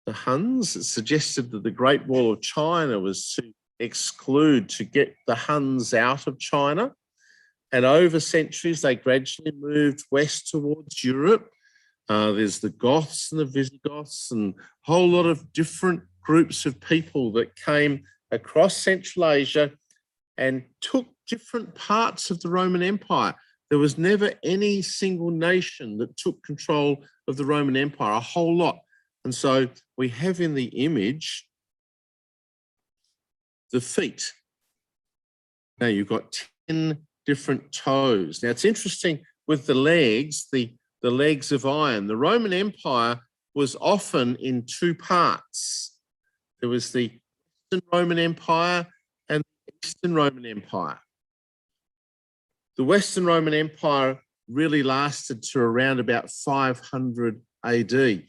Speaker 3: The Huns, it suggested that the Great Wall of China was to exclude, to get the Huns out of China. And over centuries, they gradually moved west towards Europe. There's the Goths and the Visigoths and a whole lot of different groups of people that came across Central Asia and took different parts of the Roman Empire. There was never any single nation that took control of the Roman Empire, a whole lot. And so we have in the image the feet. Now you've got 10 different toes. Now it's interesting with the legs of iron. The Roman Empire was often in two parts. There was the Western Roman Empire and the Eastern Roman Empire. The Western Roman Empire really lasted to around about 500 AD. The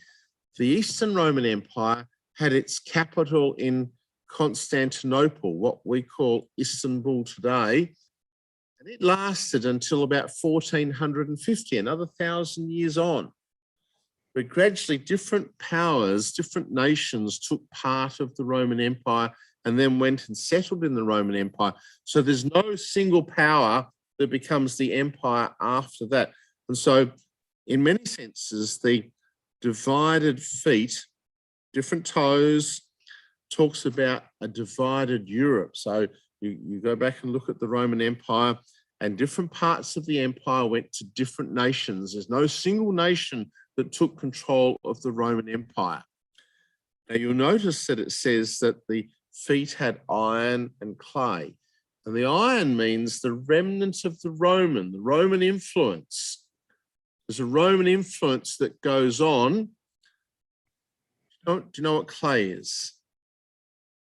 Speaker 3: Eastern Roman Empire had its capital in Constantinople, what we call Istanbul today, and it lasted until about 1450, another 1,000 years on. But gradually different powers, different nations took part of the Roman Empire and then went and settled in the Roman Empire. So there's no single power that becomes the empire after that. And so in many senses, the divided feet, different toes, talks about a divided Europe. So you go back and look at the Roman Empire and different parts of the empire went to different nations. There's no single nation that took control of the Roman Empire. Now you'll notice that it says that the feet had iron and clay. And the iron means the remnant of the Roman influence. There's a Roman influence that goes on. Do you know what clay is?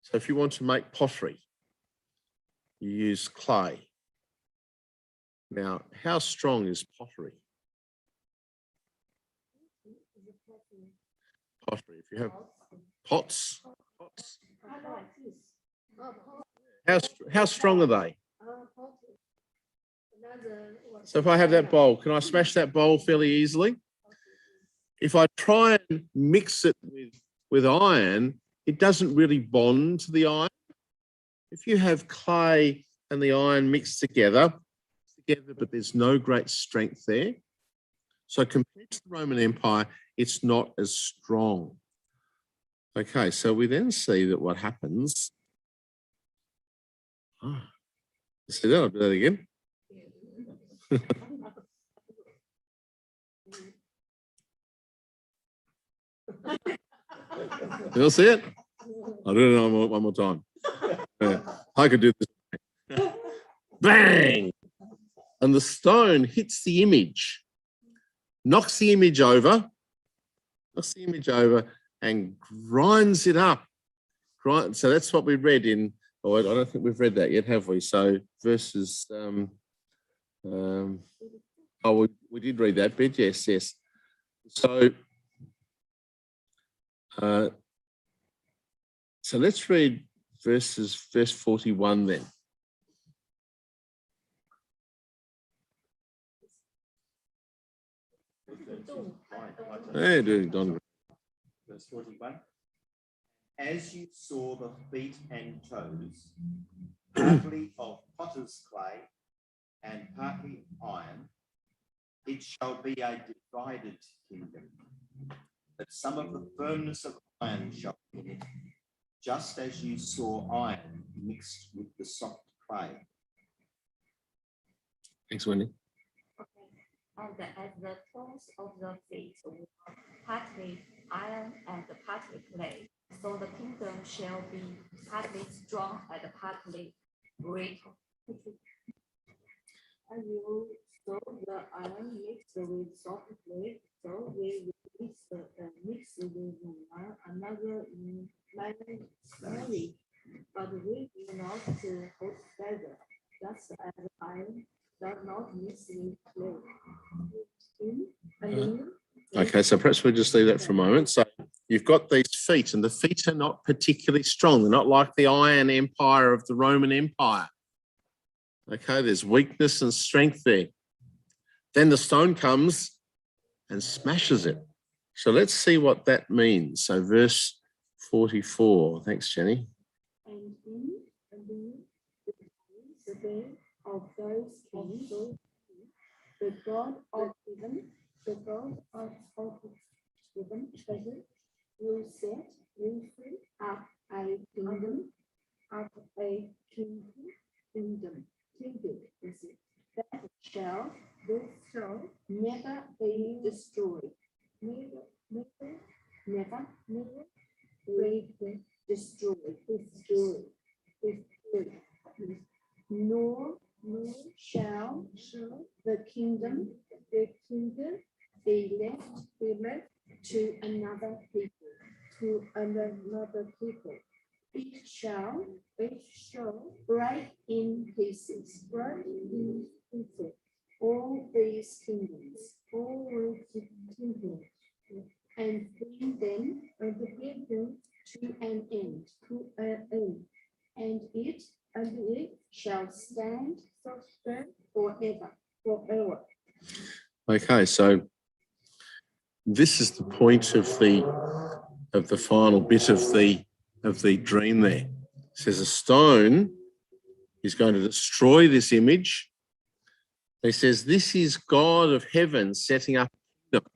Speaker 3: So if you want to make pottery, you use clay. Now, how strong is pottery? Pottery, if you have pots. How strong are they? So if I have that bowl, can I smash that bowl fairly easily? If I try and mix it with iron, it doesn't really bond to the iron. If you have clay and the iron mixed together, but there's no great strength there. So compared to the Roman Empire, it's not as strong. Okay, so we then see that what happens. See that? I'll do that again. You'll see it? I'll do it one more time. I could do this. Bang! And the stone hits the image, knocks the image over, and grinds it up. So that's what we read in, I don't think we've read that yet, have we? So verses, we did read that bit, yes. So let's read verse 41 then. Hey, Don.
Speaker 1: Verse 41. As you saw the feet and toes, partly of potter's clay and partly iron, it shall be a divided kingdom, that some of the firmness of iron shall be in it, just as you saw iron mixed with the soft clay.
Speaker 3: Thanks, Wendy.
Speaker 5: Okay. And as the toes of the feet were partly iron and partly clay, so the kingdom shall be partly strong and partly brittle.
Speaker 4: And you so the iron mixed with soft clay, so we will mix with another marry, but we do not to hold together, just as iron does not mix with clay.
Speaker 3: Okay, so perhaps we'll just leave that for a moment. So you've got these feet, and the feet are not particularly strong. They're not like the iron empire of the Roman Empire. Okay, there's weakness and strength there. Then the stone comes and smashes it. So let's see what that means. So verse 44. Thanks, Jenny.
Speaker 4: And in the day of those kings, the God of heaven, the God of heaven, will set up a kingdom, that shall never be destroyed, never be destroyed, nor shall the kingdom be left to another people. It shall break in pieces, all these kingdoms, and bring them to an end, and it shall stand forever.
Speaker 3: Okay, so this is the point of the final bit of the dream there. It says a stone is going to destroy this image. He says this is God of heaven setting up a kingdom.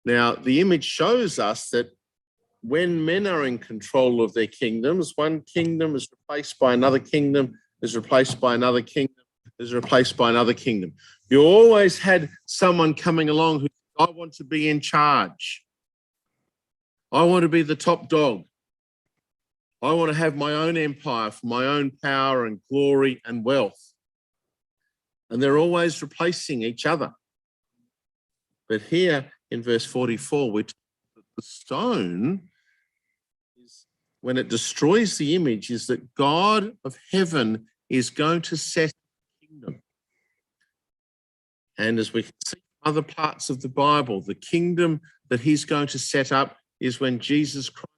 Speaker 3: Now, the image shows us that when men are in control of their kingdoms, one kingdom is replaced by another kingdom, is replaced by another kingdom, is replaced by another kingdom. You always had someone coming along who said, I want to be in charge. I want to be the top dog. I want to have my own empire for my own power and glory and wealth. And they're always replacing each other. But here in verse 44, we're told that the stone, when it destroys the image, is that God of heaven is going to set a kingdom. And as we can see from other parts of the Bible, the kingdom that he's going to set up is when Jesus Christ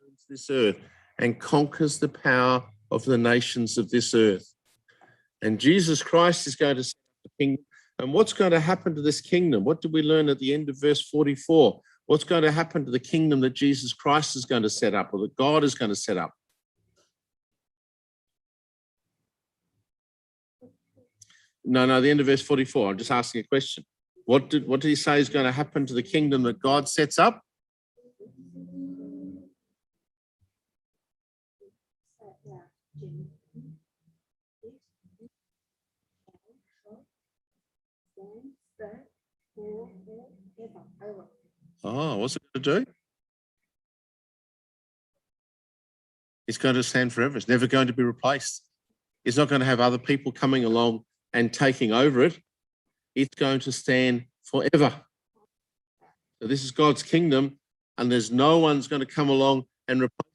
Speaker 3: returns to this earth and conquers the power of the nations of this earth. And Jesus Christ is going to set up the kingdom. And what's going to happen to this kingdom? What did we learn at the end of verse 44? What's going to happen to the kingdom that Jesus Christ is going to set up, or that God is going to set up? No, the end of verse 44. I'm just asking a question. What did he say is going to happen to the kingdom that God sets up? Oh, what's it going to do? It's going to stand forever. It's never going to be replaced. It's not going to have other people coming along and taking over it. It's going to stand forever. So this is God's kingdom, and there's no one's going to come along and replace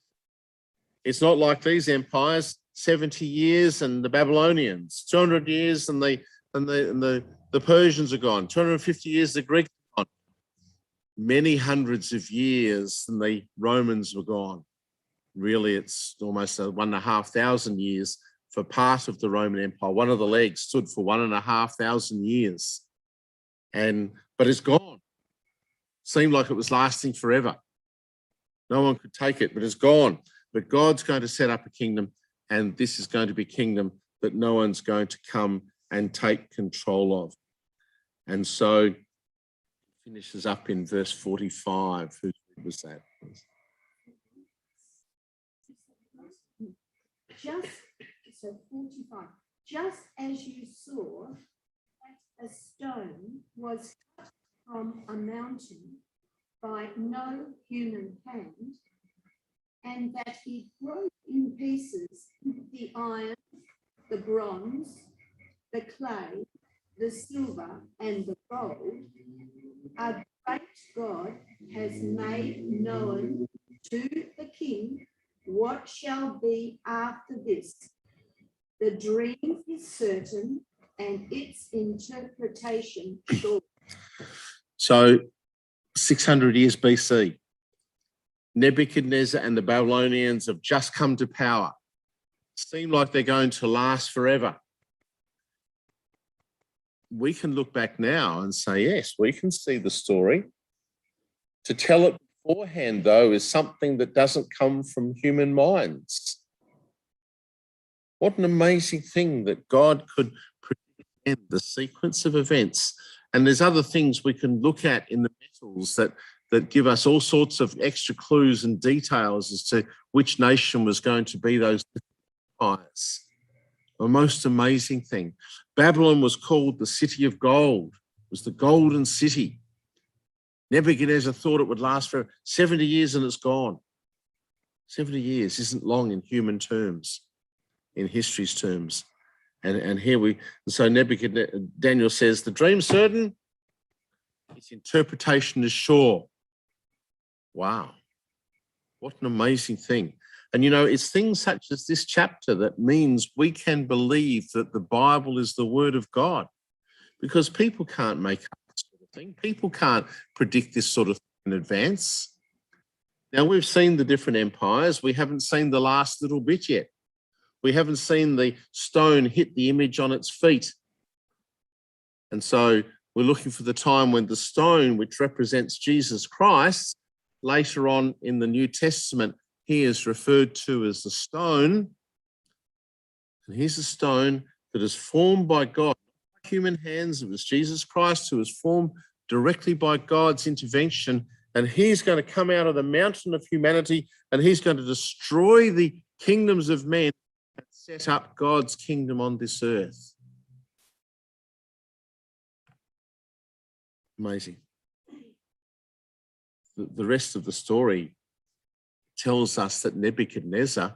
Speaker 3: it. It's not like these empires, 70 years and the Babylonians, 200 years and the Persians are gone, 250 years the Greeks are gone. Many hundreds of years and the Romans were gone. Really, it's almost 1,500 years for part of the Roman Empire. One of the legs stood for 1,500 years. But it's gone. Seemed like it was lasting forever. No one could take it, but it's gone. But God's going to set up a kingdom, and this is going to be a kingdom that no one's going to come and take control of. And so it finishes up in verse 45. Who was that?
Speaker 2: Just so 45. just as you saw that a stone was cut from a mountain by no human hand, and that he broke in pieces the iron, the bronze, the clay, the silver, and the gold, a great God has made known to the king what shall be after this. The dream is certain and its interpretation sure.
Speaker 3: So 600 years BC, Nebuchadnezzar and the Babylonians have just come to power. Seem like they're going to last forever. We can look back now and say, yes, we can see the story. To tell it beforehand, though, is something that doesn't come from human minds. What an amazing thing that God could predict the sequence of events. And there's other things we can look at in the metals that give us all sorts of extra clues and details as to which nation was going to be those empires. A most amazing thing. Babylon was called the city of gold. It was the golden city. Nebuchadnezzar thought it would last for 70 years and it's gone. 70 years isn't long in human terms, in history's terms. And so Daniel says, the dream's certain, its interpretation is sure. Wow, what an amazing thing. And, you know, it's things such as this chapter that means we can believe that the Bible is the word of God, because people can't make up this sort of thing. People can't predict this sort of thing in advance. Now, we've seen the different empires. We haven't seen the last little bit yet. We haven't seen the stone hit the image on its feet. And so we're looking for the time when the stone, which represents Jesus Christ, later on in the New Testament, he is referred to as the stone. And here's a stone that is formed by God, not by human hands. It was Jesus Christ who was formed directly by God's intervention. And he's going to come out of the mountain of humanity and he's going to destroy the kingdoms of men and set up God's kingdom on this earth. Amazing. The rest of the story tells us that Nebuchadnezzar,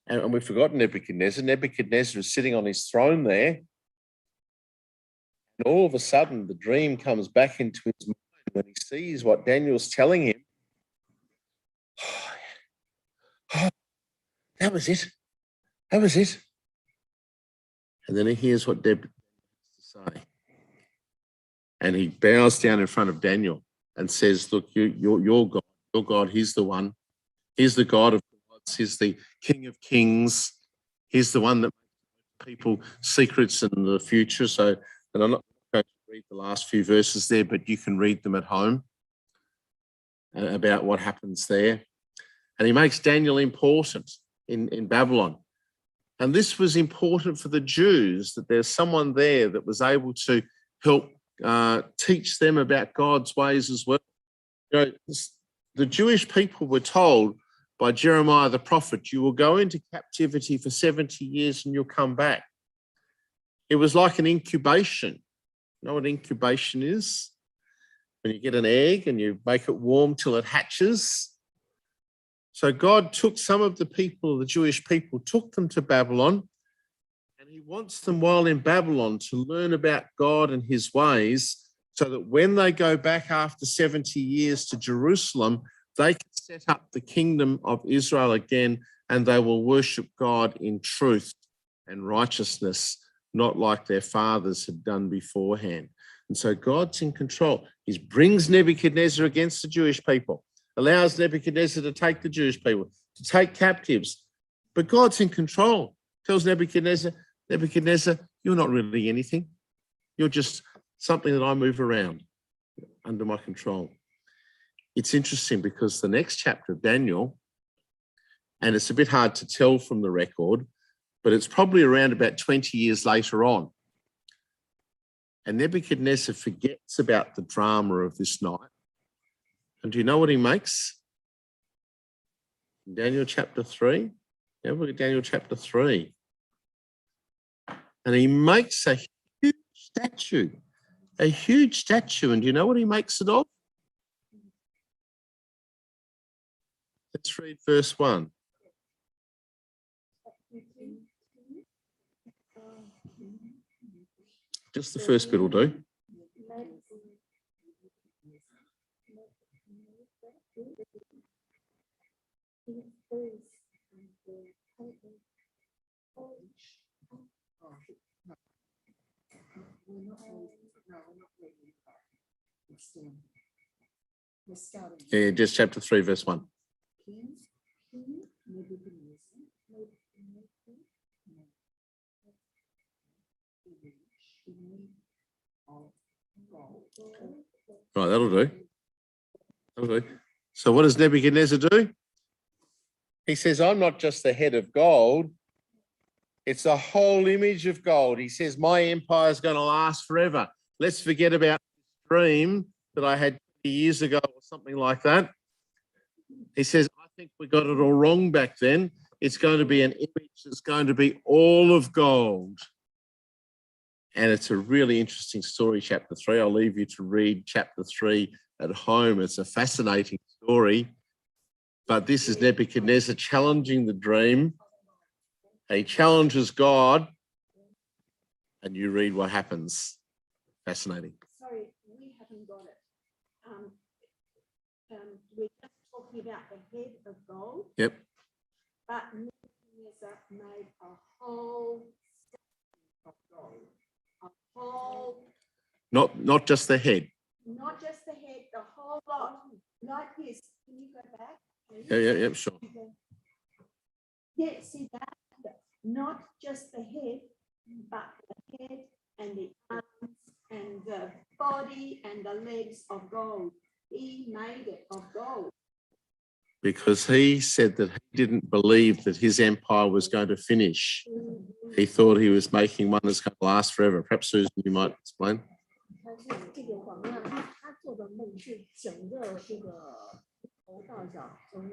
Speaker 3: and we've forgotten Nebuchadnezzar. Nebuchadnezzar is sitting on his throne there. And all of a sudden, the dream comes back into his mind when he sees what Daniel's telling him. Oh, that was it. That was it. And then he hears what Deb has to say. And he bows down in front of Daniel and says, look, your God, he's the one. He's the God of gods. He's the King of kings. He's the one that makes people secrets in the future. So, and I'm not going to read the last few verses there, but you can read them at home about what happens there. And he makes Daniel important in Babylon. And this was important for the Jews, that there's someone there that was able to help teach them about God's ways as well. You know, the Jewish people were told by Jeremiah the prophet, you will go into captivity for 70 years and you'll come back. It was like an incubation. You know what incubation is? When you get an egg and you make it warm till it hatches. So God took some of the people, the Jewish people, took them to Babylon, and he wants them while in Babylon to learn about God and his ways, so that when they go back after 70 years to Jerusalem, they can set up the kingdom of Israel again, and they will worship God in truth and righteousness, not like their fathers had done beforehand. And so God's in control. He brings Nebuchadnezzar against the Jewish people, allows Nebuchadnezzar to take the Jewish people, to take captives. But God's in control. Tells Nebuchadnezzar, you're not really anything. You're just something that I move around under my control. It's interesting because the next chapter of Daniel, and it's a bit hard to tell from the record, but it's probably around about 20 years later on. And Nebuchadnezzar forgets about the drama of this night. And do you know what he makes? In Daniel chapter 3. Now look at Daniel chapter 3. and he makes a huge statue. A huge statue. And do you know what he makes it of? Let's read verse 1. Just the first bit will do. Yeah, just chapter 3, verse 1. Right, that'll do. That'll do. So what does Nebuchadnezzar do? He says, I'm not just the head of gold. It's a whole image of gold. He says, my empire is going to last forever. Let's forget about this dream that I had years ago or something like that. He says, I think we got it all wrong back then. It's going to be an image that's going to be all of gold. And it's a really interesting story, chapter 3. I'll leave you to read chapter 3 at home. It's a fascinating story. But this is Nebuchadnezzar challenging the dream. He challenges God, and you read what happens. Fascinating.
Speaker 2: Sorry, we haven't got it. We're just talking about the head of gold.
Speaker 3: Yep.
Speaker 2: But Nebuchadnezzar made a whole statue of gold. A whole,
Speaker 3: Not just the head.
Speaker 2: not just the head, the whole lot. Like this. Can you go back?
Speaker 3: Yeah, sure.
Speaker 2: Yeah, see that? Not just the head, but the head and the arms and the body and the legs of gold. He made it of gold.
Speaker 3: Because he said that he didn't believe that his empire was going to finish. He thought he was making one that's going to last forever. Perhaps Susan, you might explain.
Speaker 4: 这个皇上他做的梦是整个这个头到脚从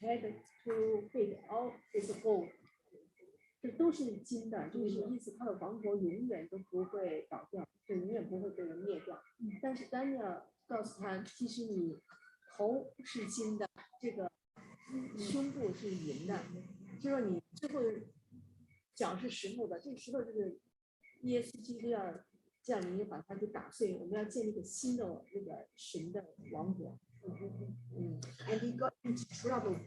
Speaker 4: head to feet all is gold， 这都是金的，就是意思他的王国永远都不会倒掉，就永远不会被人灭掉。但是丹尼尔告诉他，其实你头是金的，这个胸部是银的，就说你最后脚是石头的，这个石头就是耶稣基督要降临，把它给打碎，我们要建立一个新的那个神的王国。
Speaker 2: And he got into trouble.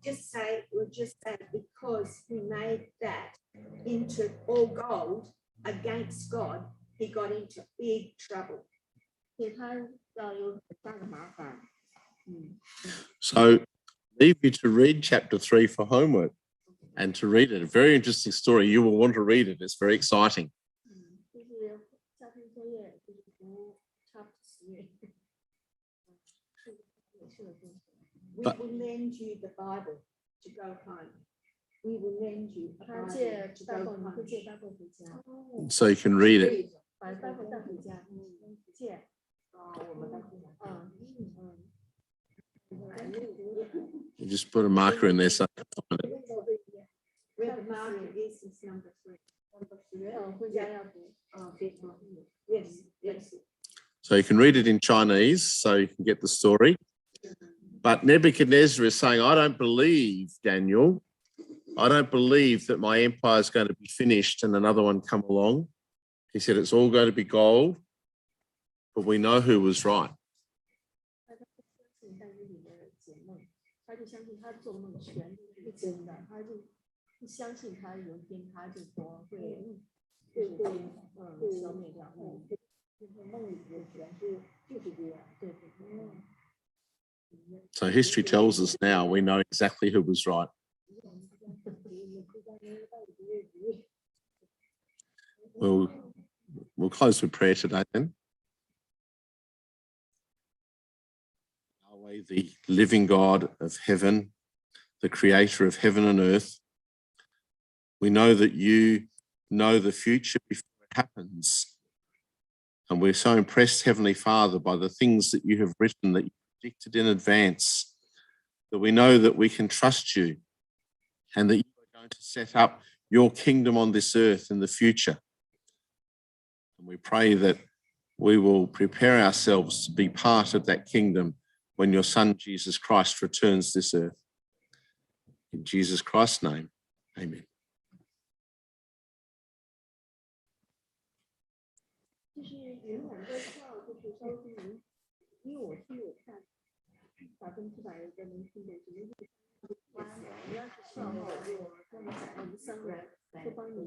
Speaker 2: We'll just say because he made that into all gold against God, he got into big trouble.
Speaker 4: 所以他要有很大的麻烦。
Speaker 3: So leave you to read chapter 3 for homework and to read it. A very interesting story. You will want to read it. It's very exciting.
Speaker 4: 就是家庭作业，就是读差不多。
Speaker 2: We will lend you the Bible to go home. We will lend you a
Speaker 4: 他
Speaker 2: Bible
Speaker 4: 借
Speaker 2: to
Speaker 4: 大
Speaker 2: go
Speaker 4: 报，你会
Speaker 2: home.
Speaker 4: 借大报回家，
Speaker 3: So you can read it.
Speaker 4: 把大报带回家，借。
Speaker 3: You just put a marker in there. So
Speaker 2: Where the marker is number 3.
Speaker 4: 回家要读。
Speaker 2: Yes, yes.
Speaker 3: So you can read it in Chinese, so you can get the story. But Nebuchadnezzar is saying, I don't believe, Daniel, I don't believe that my empire is going to be finished and another one come along. He said, it's all going to be gold, but we know who was right.
Speaker 4: 他就相信他做梦全都是真的，他就不相信他有一天他就说会消灭掉。就是梦里面全是就是这样，对。
Speaker 3: So history tells us now we know exactly who was right. We'll close with prayer today then. Yahweh, the living God of heaven, the creator of heaven and earth, we know that you know the future before it happens. And we're so impressed, Heavenly Father, by the things that you have written, that you predicted in advance, that we know that we can trust you and that you are going to set up your kingdom on this earth in the future. And we pray that we will prepare ourselves to be part of that kingdom when your Son, Jesus Christ, returns this earth. In Jesus Christ's name, amen.
Speaker 4: 就是有两个票，就是稍微因为我去有看100%的能听懂什么意思。你要是票的话，我们3人都帮你。